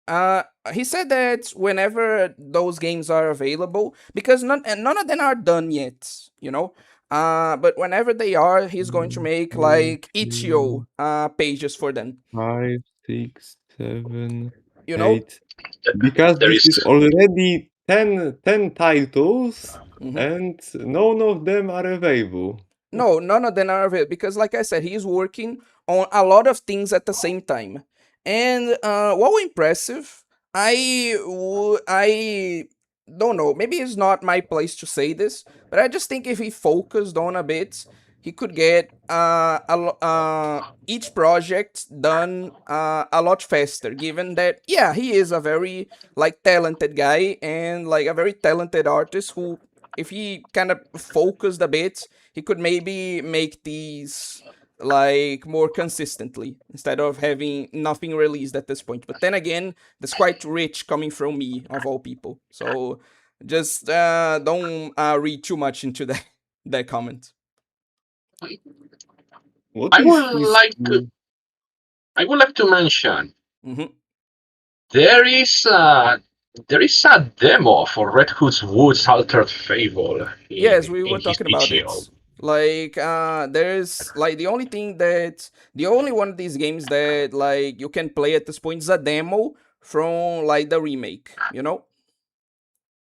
uh he said that whenever those games are available, because none of them are done yet, you know. But whenever they are, he's going to One, make two, like three, itch.io pages for them. 5, 6, 7, You know? 8. Because There this is is already 10 titles Mm-hmm. and none of them are available. No, none of them are available because, like I said, he's working on a lot of things at the same time. And while impressive, I don't know. Maybe it's not my place to say this, but I just think if he focused on a bit, he could get each project done a lot faster. Given that, yeah, he is a very like talented guy and like a very talented artist who, if he kind of focused a bit, he could maybe make these like more consistently instead of having nothing released at this point. But then again, that's quite rich coming from me of all people. So just don't read too much into that that comment. What I is would his like to I would like to mention Hmm. there is a there is a demo for Red Hood's Woods Altered Fable Yes, in we were his talking about itch.io. it. Like there's like the only one of these games that like you can play at this point is a demo from like the remake, you know?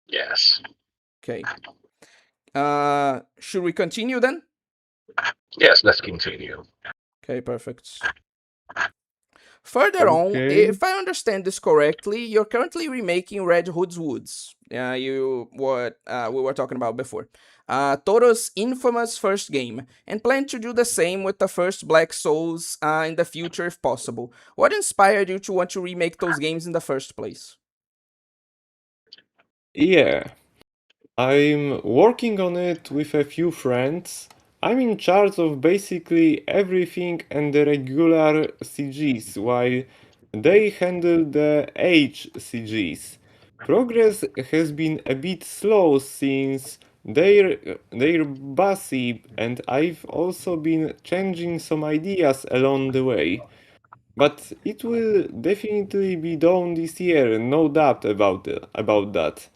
Yes. Okay. Should we continue then? Yes, let's continue. Okay, perfect. Further on, okay? if I understand this correctly, you're currently remaking Red Hood's Woods. You what we were talking about before. Toro's infamous first game, and plan to do the same with the first Black Souls in the future if possible. What inspired you to want to remake those games in the first place? Yeah, I'm working on it with a few friends. I'm in charge of basically everything and the regular CGs, while they handle the HCGs. Progress has been a bit slow since they're bossy, and I've also been changing some ideas along the way. But it will definitely be done this year, no doubt about that.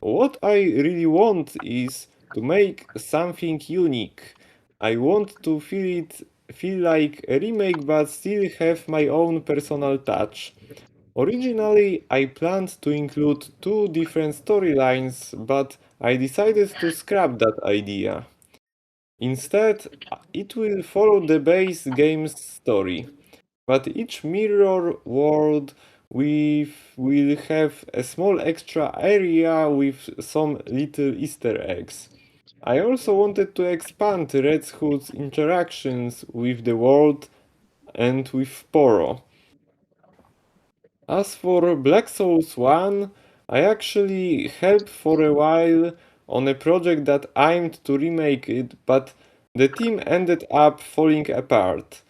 What I really want is to make something unique. I want to feel like a remake but still have my own personal touch. Originally, I planned to include two different storylines, but I decided to scrap that idea. Instead, it will follow the base game's story, but each mirror world we'll have a small extra area with some little Easter eggs. I also wanted to expand Red Hood's interactions with the world and with Poro. As for Black Souls 1, I actually helped for a while on a project that aimed to remake it, but the team ended up falling apart.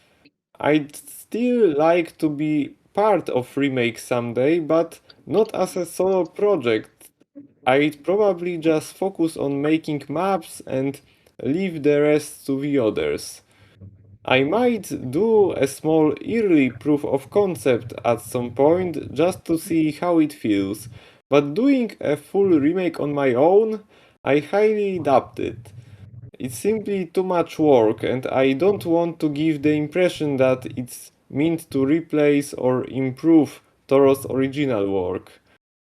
I'd still like to be part of remake someday, but not as a solo project. I'd probably just focus on making maps and leave the rest to the others. I might do a small early proof of concept at some point just to see how it feels, but doing a full remake on my own, I highly doubt it. It's simply too much work, and I don't want to give the impression that it's meant to replace or improve Toro's original work.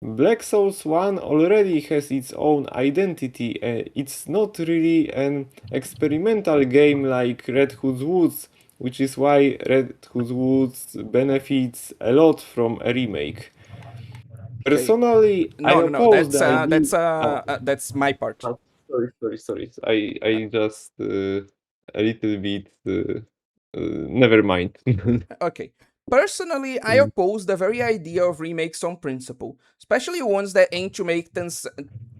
Black Souls 1 already has its own identity. It's not really an experimental game like Red Hood Woods, which is why Red Hood Woods benefits a lot from a remake. Okay. Personally, I No, no, no. oppose the idea. That's my part. Sorry. I just a little bit. Never mind. Okay. Personally, I Mm. oppose the very idea of remakes on principle, especially ones that aim to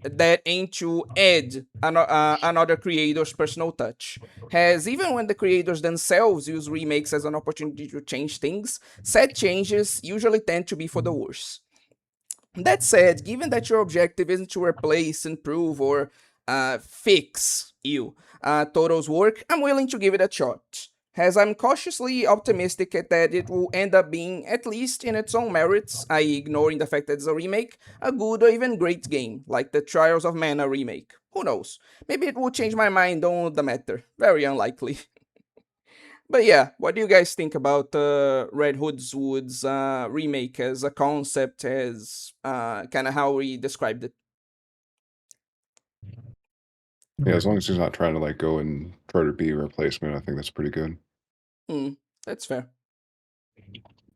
that aim to add another creator's personal touch. As even when the creators themselves use remakes as an opportunity to change things, said changes usually tend to be for the worse. That said, given that your objective isn't to replace, improve, or fix Toto's work, I'm willing to give it a shot. As I'm cautiously optimistic that it will end up being, at least in its own merits, i.e., ignoring the fact that it's a remake, a good or even great game, like the Trials of Mana remake. Who knows? Maybe it will change my mind on the matter. Very unlikely. But yeah, what do you guys think about Red Hood's Woods remake as a concept, as kind of how we described it? Yeah, as long as he's not trying to like go and try to be a replacement, I think that's pretty good. Hmm, that's fair.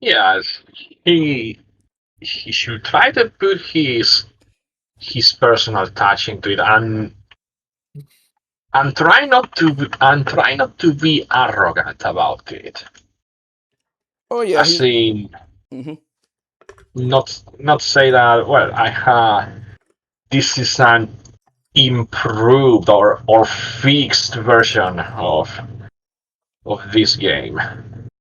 Yes, he should try to put his personal touch into it, and try not to be arrogant about it. Oh yeah, As he's. in, Mhm. not say that. Well, this is an improved or fixed version of this game.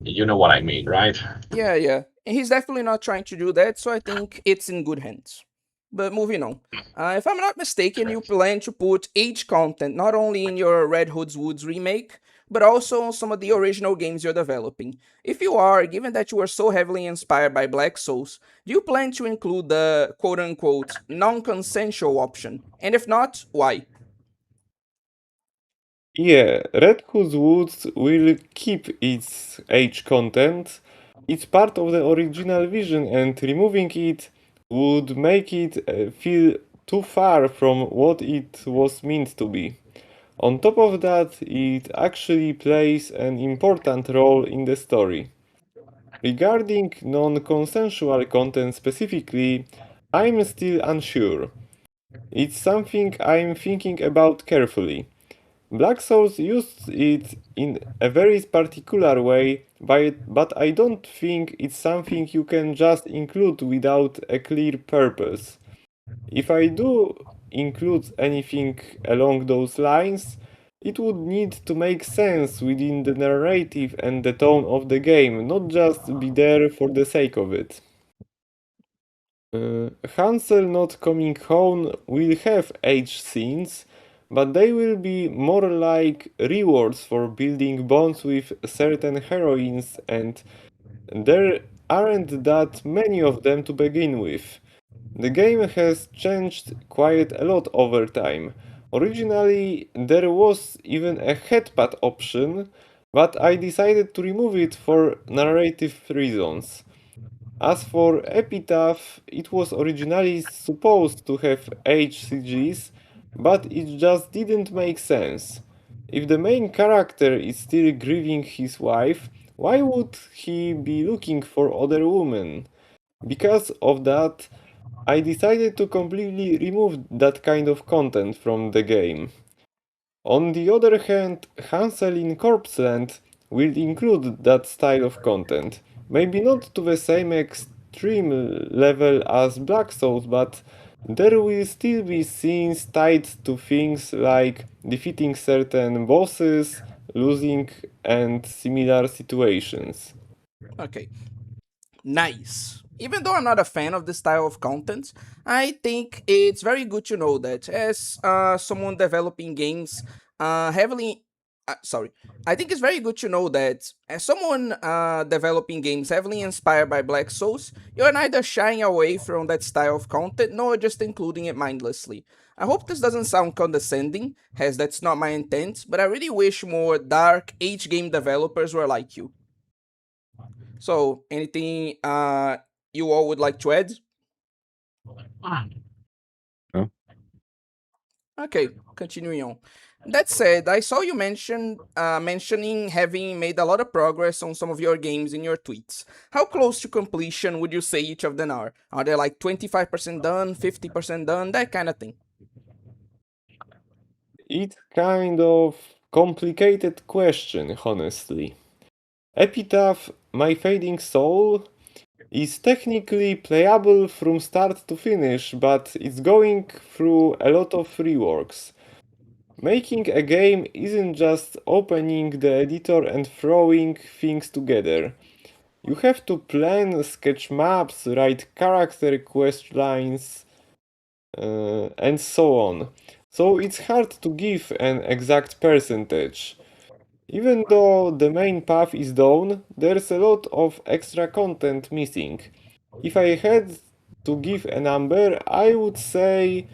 You know what I mean, right? Yeah, yeah. And he's definitely not trying to do that, so I think it's in good hands. But moving on. If I'm not mistaken, you plan to put age content not only in your Red Hood's Woods remake, but also on some of the original games you're developing. If you are, given that you are so heavily inspired by Black Souls, do you plan to include the quote unquote non consensual option? And if not, why? Yeah, Red Hood Woods will keep its age content. It's part of the original vision, and removing it would make it feel too far from what it was meant to be. On top of that, it actually plays an important role in the story. Regarding non consensual content specifically, I'm still unsure. It's something I'm thinking about carefully. Black Souls used it in a very particular way, but I don't think it's something you can just include without a clear purpose. If I do include anything along those lines, it would need to make sense within the narrative and the tone of the game, not just be there for the sake of it. Hansel Not Coming Home will have age scenes, but they will be more like rewards for building bonds with certain heroines, and there aren't that many of them to begin with. The game has changed quite a lot over time. Originally, there was even a headpad option, but I decided to remove it for narrative reasons. As for Epitaph, it was originally supposed to have HCGs, but it just didn't make sense. If the main character is still grieving his wife, why would he be looking for other women? Because of that, I decided to completely remove that kind of content from the game. On the other hand, Hansel in Corpseland will include that style of content. Maybe not to the same extreme level as Black Souls, but there will still be scenes tied to things like defeating certain bosses, losing, and similar situations. Okay. Nice. Even though I'm not a fan of this style of content, I think it's very good to know that as someone developing games heavily. Sorry. I think it's very good to know that as someone developing games heavily inspired by Black Souls, you're neither shying away from that style of content nor just including it mindlessly. I hope this doesn't sound condescending, as that's not my intent, but I really wish more dark H game developers were like you. So, anything you all would like to add? No? Okay, continuing on. That said, I saw you mentioning having made a lot of progress on some of your games in your tweets. How close to completion would you say each of them are? Are they like 25% done, 50% done, that kind of thing? It's kind of complicated question, honestly. Epitaph, My Fading Soul, is technically playable from start to finish, but it's going through a lot of reworks. Making a game isn't just opening the editor and throwing things together. You have to plan sketch maps, write character quest lines, and so on. So it's hard to give an exact percentage. Even though the main path is done, there's a lot of extra content missing. If I had to give a number, I would say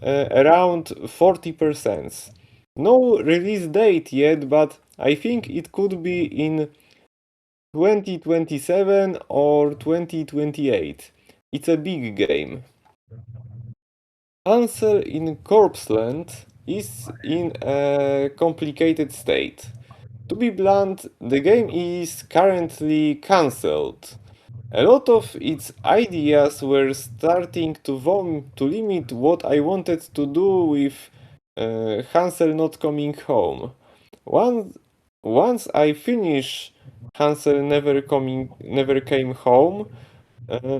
around 40%. No release date yet, but I think it could be in 2027 or 2028. It's a big game. Answer in Corpseland is in a complicated state. To be blunt, the game is currently cancelled. A lot of its ideas were starting to limit what I wanted to do with Hansel not coming home. Once, once I finish Hansel never came home,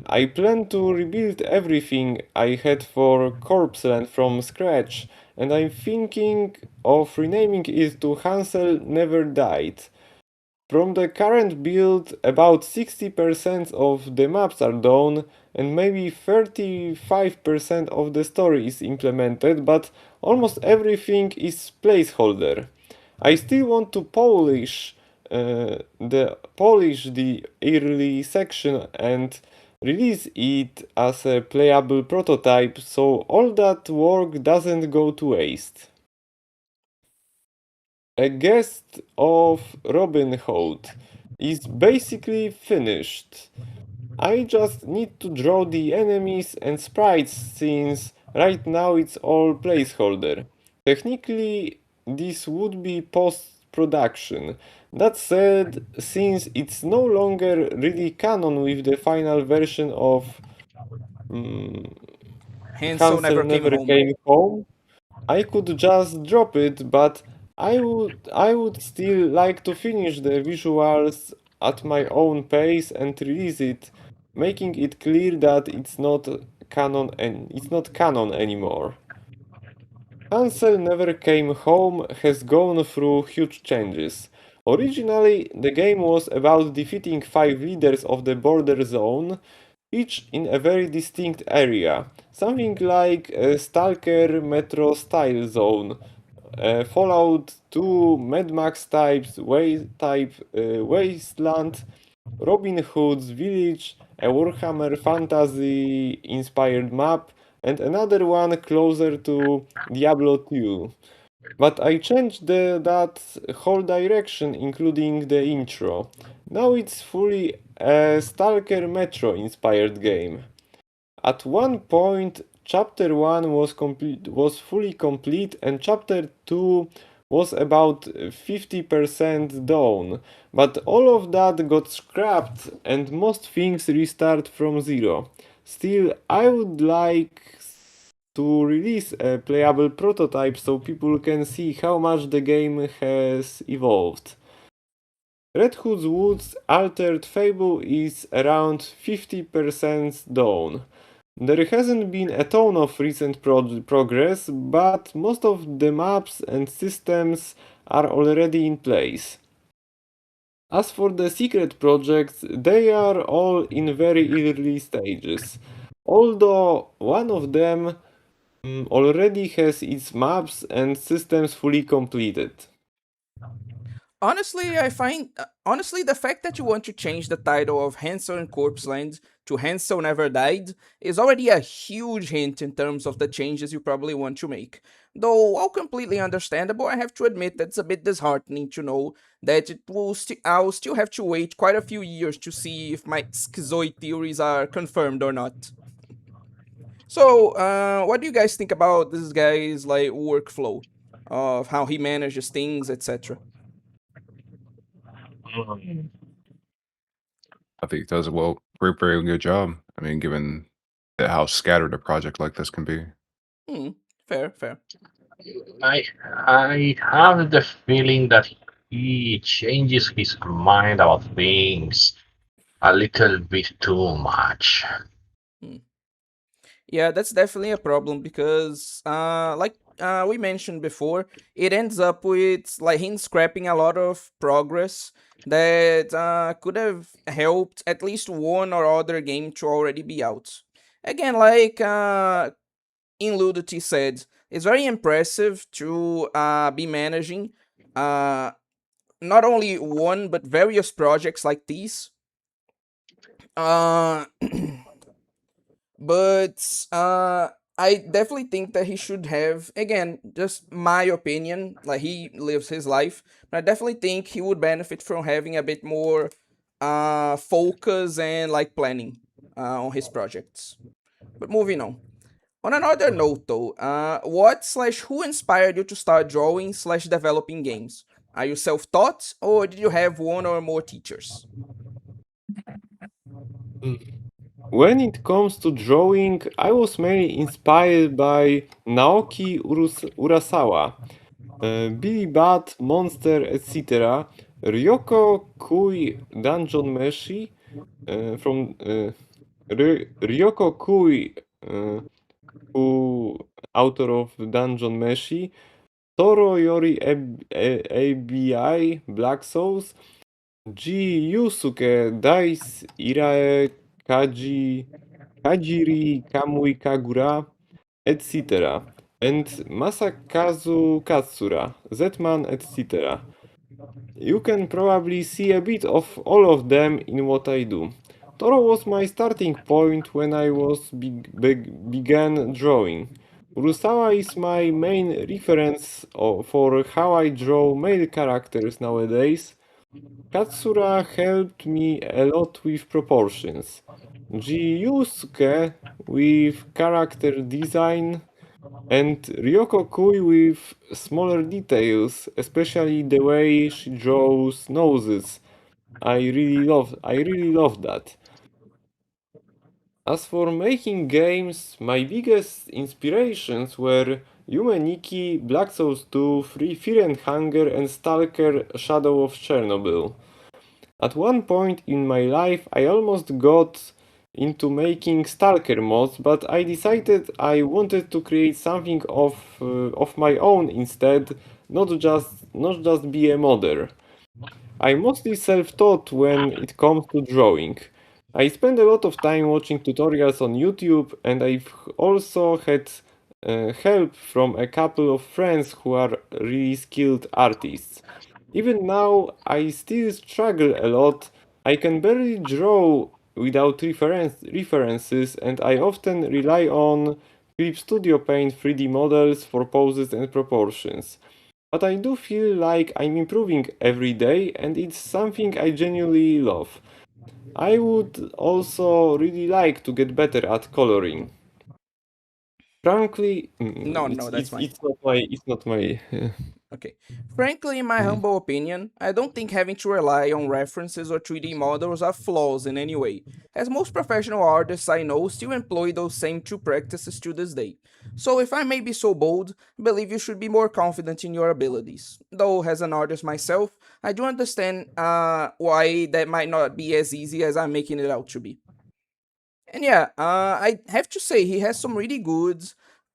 I plan to rebuild everything I had for Corpseland from scratch, and I'm thinking of renaming it to Hansel Never Died. From the current build, about 60% of the maps are done and maybe 35% of the story is implemented, but almost everything is placeholder. I still want to polish the early section and release it as a playable prototype so all that work doesn't go to waste. A Guest of Robin Hood is basically finished. I just need to draw the enemies and sprites since right now it's all placeholder. Technically, this would be post-production. That said, since it's no longer really canon with the final version of mm, Hansel Hansel never came Never home. Came Home, I could just drop it, but I would still like to finish the visuals at my own pace and release it, making it clear that it's not canon anymore. Hansel Never Came Home has gone through huge changes. Originally, the game was about defeating 5 leaders of the border zone, each in a very distinct area, something like a Stalker Metro style zone, Fallout 2, Mad Max Wasteland, Robin Hood's Village, a Warhammer Fantasy inspired map, and another one closer to Diablo 2. But I changed that whole direction, including the intro. Now it's fully a Stalker Metro inspired game. At one point, Chapter 1 was fully complete and Chapter 2 was about 50% done, but all of that got scrapped and most things restart from zero. Still, I would like to release a playable prototype so people can see how much the game has evolved. Red Hood's Woods Altered Fable is around 50% done. There hasn't been a ton of recent progress, but most of the maps and systems are already in place. As for the secret projects, they are all in very early stages. Although one of them already has its maps and systems fully completed. Honestly, the fact that you want to change the title of Hansel and Corpse Land to Hansel Never Died is already a huge hint in terms of the changes you probably want to make. Though, while completely understandable, I have to admit that it's a bit disheartening to know that I'll still have to wait quite a few years to see if my schizoid theories are confirmed or not. So, what do you guys think about this guy's like workflow of how he manages things, etc.? Mm. I think he does a very good job. I mean, given that how scattered a project like this can be. Hmm, fair, fair. I I have the feeling that he changes his mind about things a little bit too much. Hmm. Yeah, that's definitely a problem because, we mentioned before, it ends up with like him scrapping a lot of progress that could have helped at least one or other game to already be out. Again, like in Ludity said, it's very impressive to be managing uh, not only one but various projects like these. Uh, but I definitely think that he should have, again, just my opinion, like he lives his life, but I definitely think he would benefit from having a bit more focus and like planning on his projects. But moving on. On another note though, what slash who inspired you to start drawing slash developing games? Are you self-taught or did you have one or more teachers? When it comes to drawing, I was mainly inspired by Naoki Urasawa, Billy Bat, Monster, etc., Ryoko Kui Dungeon Meshi, from Ryoko Kui, who author of Dungeon Meshi, Toro Yori ABI Black Souls, Ji Yusuke Dice Irae Kajiri Kamui Kagura, etc. And Masakazu Katsura, Zetman, etc. You can probably see a bit of all of them in what I do. Toro was my starting point when I was began drawing. Urusawa is my main reference for how I draw male characters nowadays. Katsura helped me a lot with proportions. Yusuke with character design, and Ryoko Kui with smaller details, especially the way she draws noses. I really love that. As for making games, my biggest inspirations were Yume Nikki, Black Souls 2, Free Fear and Hunger, and Stalker Shadow of Chernobyl. At one point in my life, I almost got into making Stalker mods, but I decided I wanted to create something of my own instead, not just be a modder. I'm mostly self-taught when it comes to drawing. I spend a lot of time watching tutorials on YouTube, and I've also had help from a couple of friends who are really skilled artists. Even now, I still struggle a lot. I can barely draw without references, and I often rely on Clip Studio Paint 3D models for poses and proportions. But I do feel like I'm improving every day, and it's something I genuinely love. I would also really like to get better at coloring. Frankly, No, that's fine. it's not my. Okay. Frankly, in my humble opinion, I don't think having to rely on references or 3D models are flaws in any way, as most professional artists I know still employ those same two practices to this day. So, if I may be so bold, I believe you should be more confident in your abilities. Though, as an artist myself, I do understand why that might not be as easy as I'm making it out to be. And yeah, I have to say he has some really good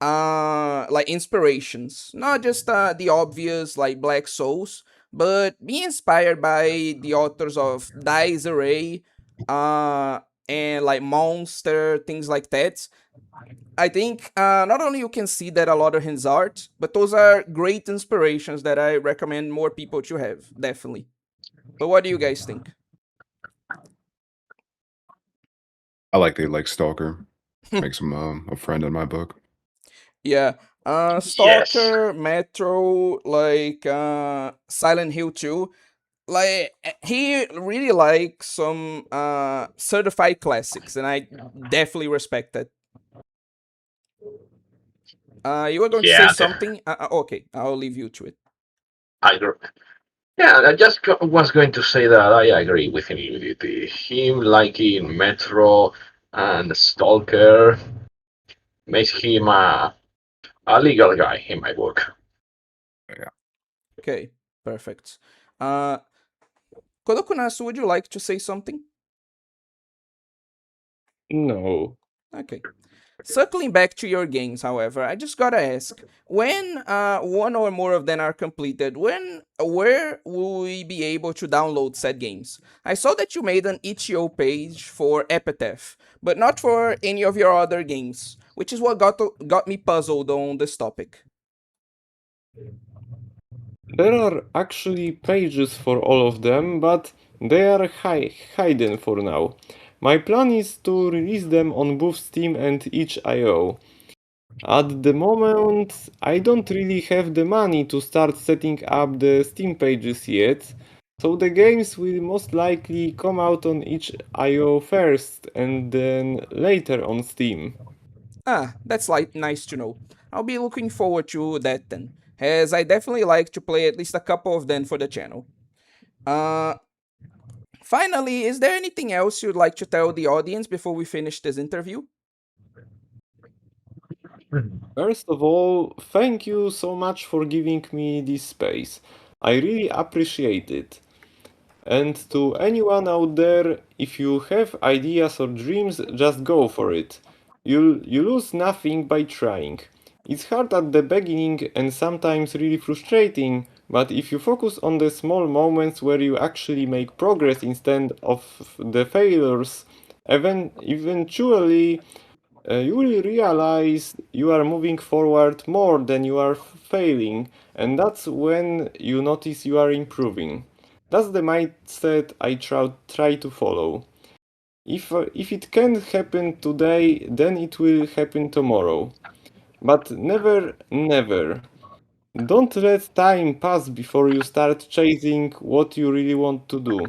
like inspirations. Not just the obvious like Black Souls, but being inspired by the authors of Dice Array and like Monster, things like that. I think not only you can see that a lot of his art, but those are great inspirations that I recommend more people to have, definitely. But what do you guys think? I like they like Stalker. Makes him a friend in my book. Yeah. Yes. Stalker, Metro, like Silent Hill 2. Like he really likes some certified classics and I definitely respect that. You were going to say Yeah, something? Okay, I'll leave you to it. I agree. Yeah, I just was going to say that I agree with him. Him liking Metro and Stalker makes him a legal guy in my book. Yeah. Okay, perfect. Uh Kodokunasu, would you like to say something? No. Okay. Circling back to your games, however, I just gotta ask: when one or more of them are completed, where will we be able to download said games? I saw that you made an itch.io page for Epitaph, but not for any of your other games, which is what got me puzzled on this topic. There are actually pages for all of them, but they are hidden for now. My plan is to release them on both Steam and itch.io. At the moment, I don't really have the money to start setting up the Steam pages yet, so the games will most likely come out on itch.io first and then later on Steam. That's like nice to know. I'll be looking forward to that then, as I definitely like to play at least a couple of them for the channel. Uh, Finally, is there anything else you'd like to tell the audience before we finish this interview? First of all, thank you so much for giving me this space. I really appreciate it. And to anyone out there, if you have ideas or dreams, just go for it. You lose nothing by trying. It's hard at the beginning and sometimes really frustrating, but if you focus on the small moments where you actually make progress instead of the failures, eventually you will realize you are moving forward more than you are failing, and that's when you notice you are improving. That's the mindset I try to follow. If it can happen today, then it will happen tomorrow. But never. Don't let time pass before you start chasing what you really want to do.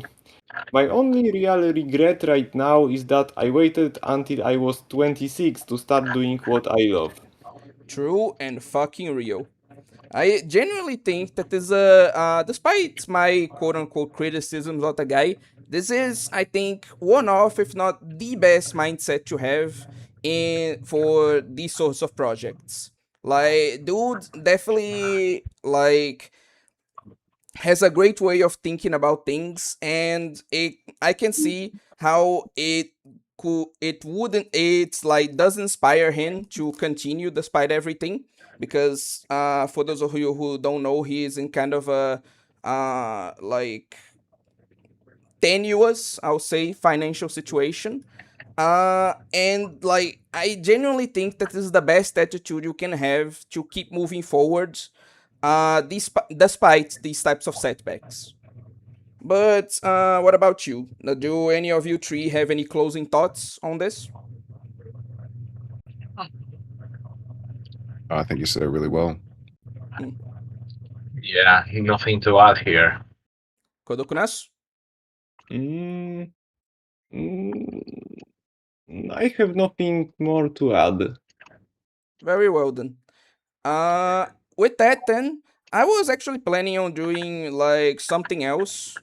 My only real regret right now is that I waited until I was 26 to start doing what I love. True and fucking real. I genuinely think that despite my quote unquote criticisms of the guy, this is, I think, one of, if not the best mindset to have in for these sorts of projects. Like, dude definitely like has a great way of thinking about things, and I can see how it wouldn't it's like does inspire him to continue despite everything, because for those of you who don't know, he is in kind of a like tenuous, I'll say, financial situation. And like I genuinely think that this is the best attitude you can have to keep moving forward despite these types of setbacks. But what about you? Do any of you three have any closing thoughts on this? I think you said it really well. Hmm. Yeah, nothing to add here. Kodokunasu? Mm, mm, I have nothing more to add. Very well then. Uh, with that then, I was actually planning on doing like something else,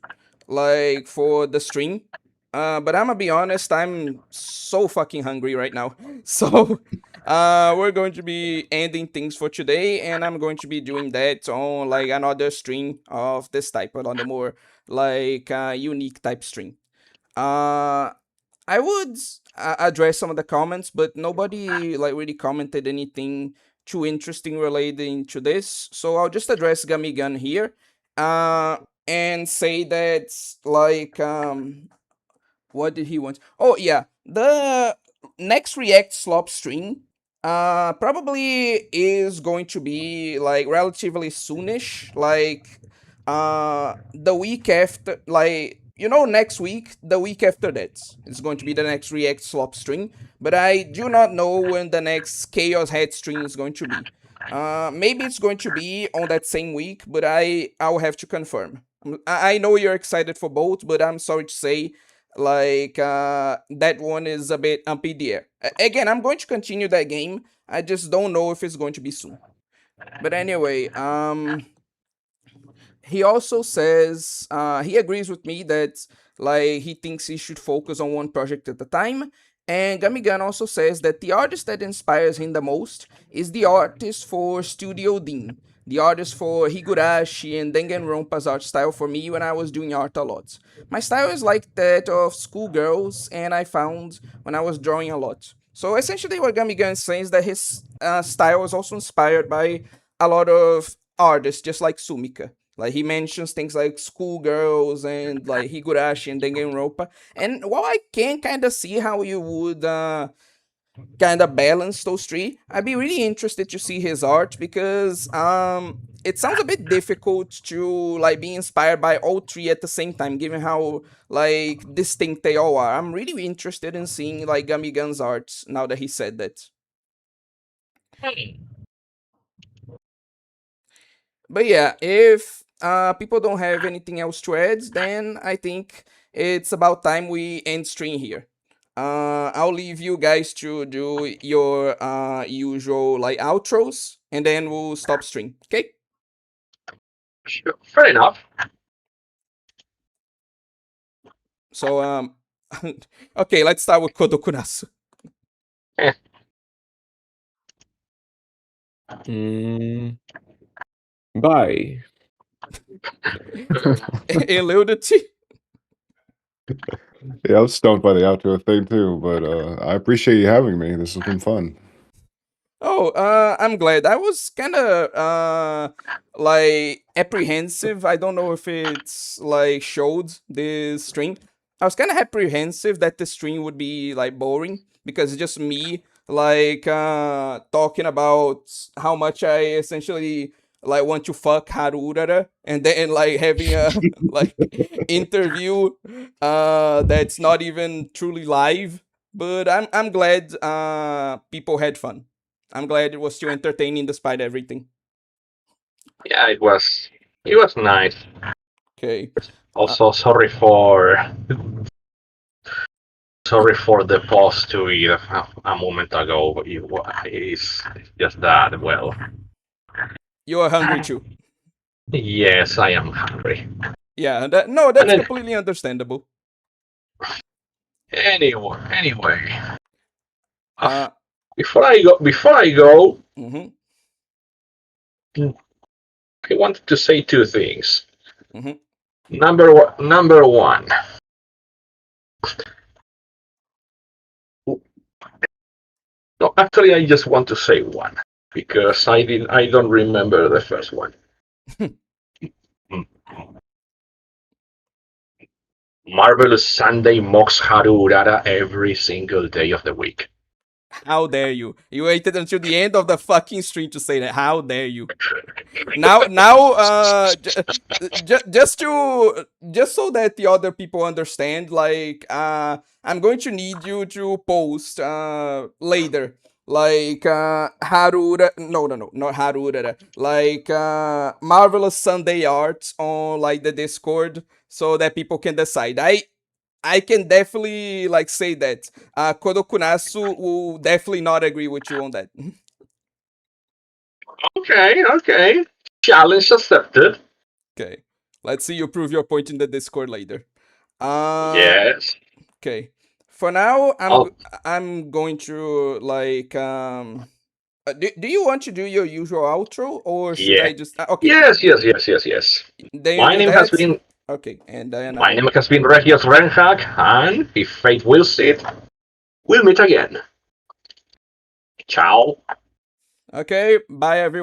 like for the stream. But I'm gonna be honest, I'm so fucking hungry right now. So, we're going to be ending things for today, and I'm going to be doing that on like another stream of this type, but on the more like unique type stream. Uh, I would address some of the comments, but nobody like really commented anything too interesting relating to this. So I'll just address Gamigan here, uh, and say that like what did he want? Oh yeah, the next React slop stream probably is going to be like relatively soonish, like the week after, like next week, the week after that is going to be the next React slop stream, but I do not know when the next Chaos Head stream is going to be. Maybe it's going to be on that same week, but I'll have to confirm. I know you're excited for both, but I'm sorry to say, like that one is a bit up in the air. Again, I'm going to continue that game. I just don't know if it's going to be soon. But anyway, he also says he agrees with me that like he thinks he should focus on one project at a time. And Gamigan also says that the artist that inspires him the most is the artist for Studio Dean, the artist for Higurashi and Danganronpa's art style for me when I was doing art a lot. My style is like that of schoolgirls, and I found when I was drawing a lot. So essentially, what Gamigan is saying is that his style is also inspired by a lot of artists, just like Sumika. Like he mentions things like schoolgirls and like Higurashi and Danganronpa. And while I can kind of see how you would kind of balance those three, I'd be really interested to see his art because it sounds a bit difficult to like be inspired by all three at the same time, given how like distinct they all are. I'm really interested in seeing like Gamigan's art now that he said that. But yeah, if people don't have anything else to add, then I think it's about time we end stream here. I'll leave you guys to do your usual like outros, and then we'll stop stream. Okay? Sure. Fair enough. So okay, let's start with Kodokunasu. Eh, Mm, bye. Eludity. Yeah, I was stumped by the outro thing too, but I appreciate you having me. This has been fun. Oh, I'm glad. I was kind of like apprehensive. I don't know if it's like showed this stream. I was kind of apprehensive that the stream would be like boring because it's just me like talking about how much I essentially like want to fuck Haru Urara, and then like having a like interview that's not even truly live. But I'm glad people had fun. I'm glad it was still entertaining despite everything. yeah, it was nice. Okay. Also, sorry for the pause to it a moment ago. It's just that. Well, You are hungry too. yes, I am hungry. Yeah, And that's then, completely understandable. anyway, Uh, before I go, mhm, I wanted to say two things. mhm. Number one. No, actually, I just want to say one because I don't remember the first one. Marvelous Sunday mocks Haru Urara every single day of the week. How dare you? You waited until the end of the fucking stream to say that. How dare you? Now, just so that the other people understand, like, I'm going to need you to post later, like, Harura, no, not Harura, like, marvelous Sunday art on like the Discord, so that people can decide. I can definitely like say that Kodokunasu will definitely not agree with you on that. Okay. Challenge accepted. Okay. Let's see you prove your point in the Discord later. Yes. Okay. For now, Oh, I'm going to like do you want to do your usual outro or should yeah. I just okay. Yes. Then you My do name has that. been Okay, and then my name has been Regios Renhag, and if fate wills it, we'll meet again. Ciao. okay, bye everyone.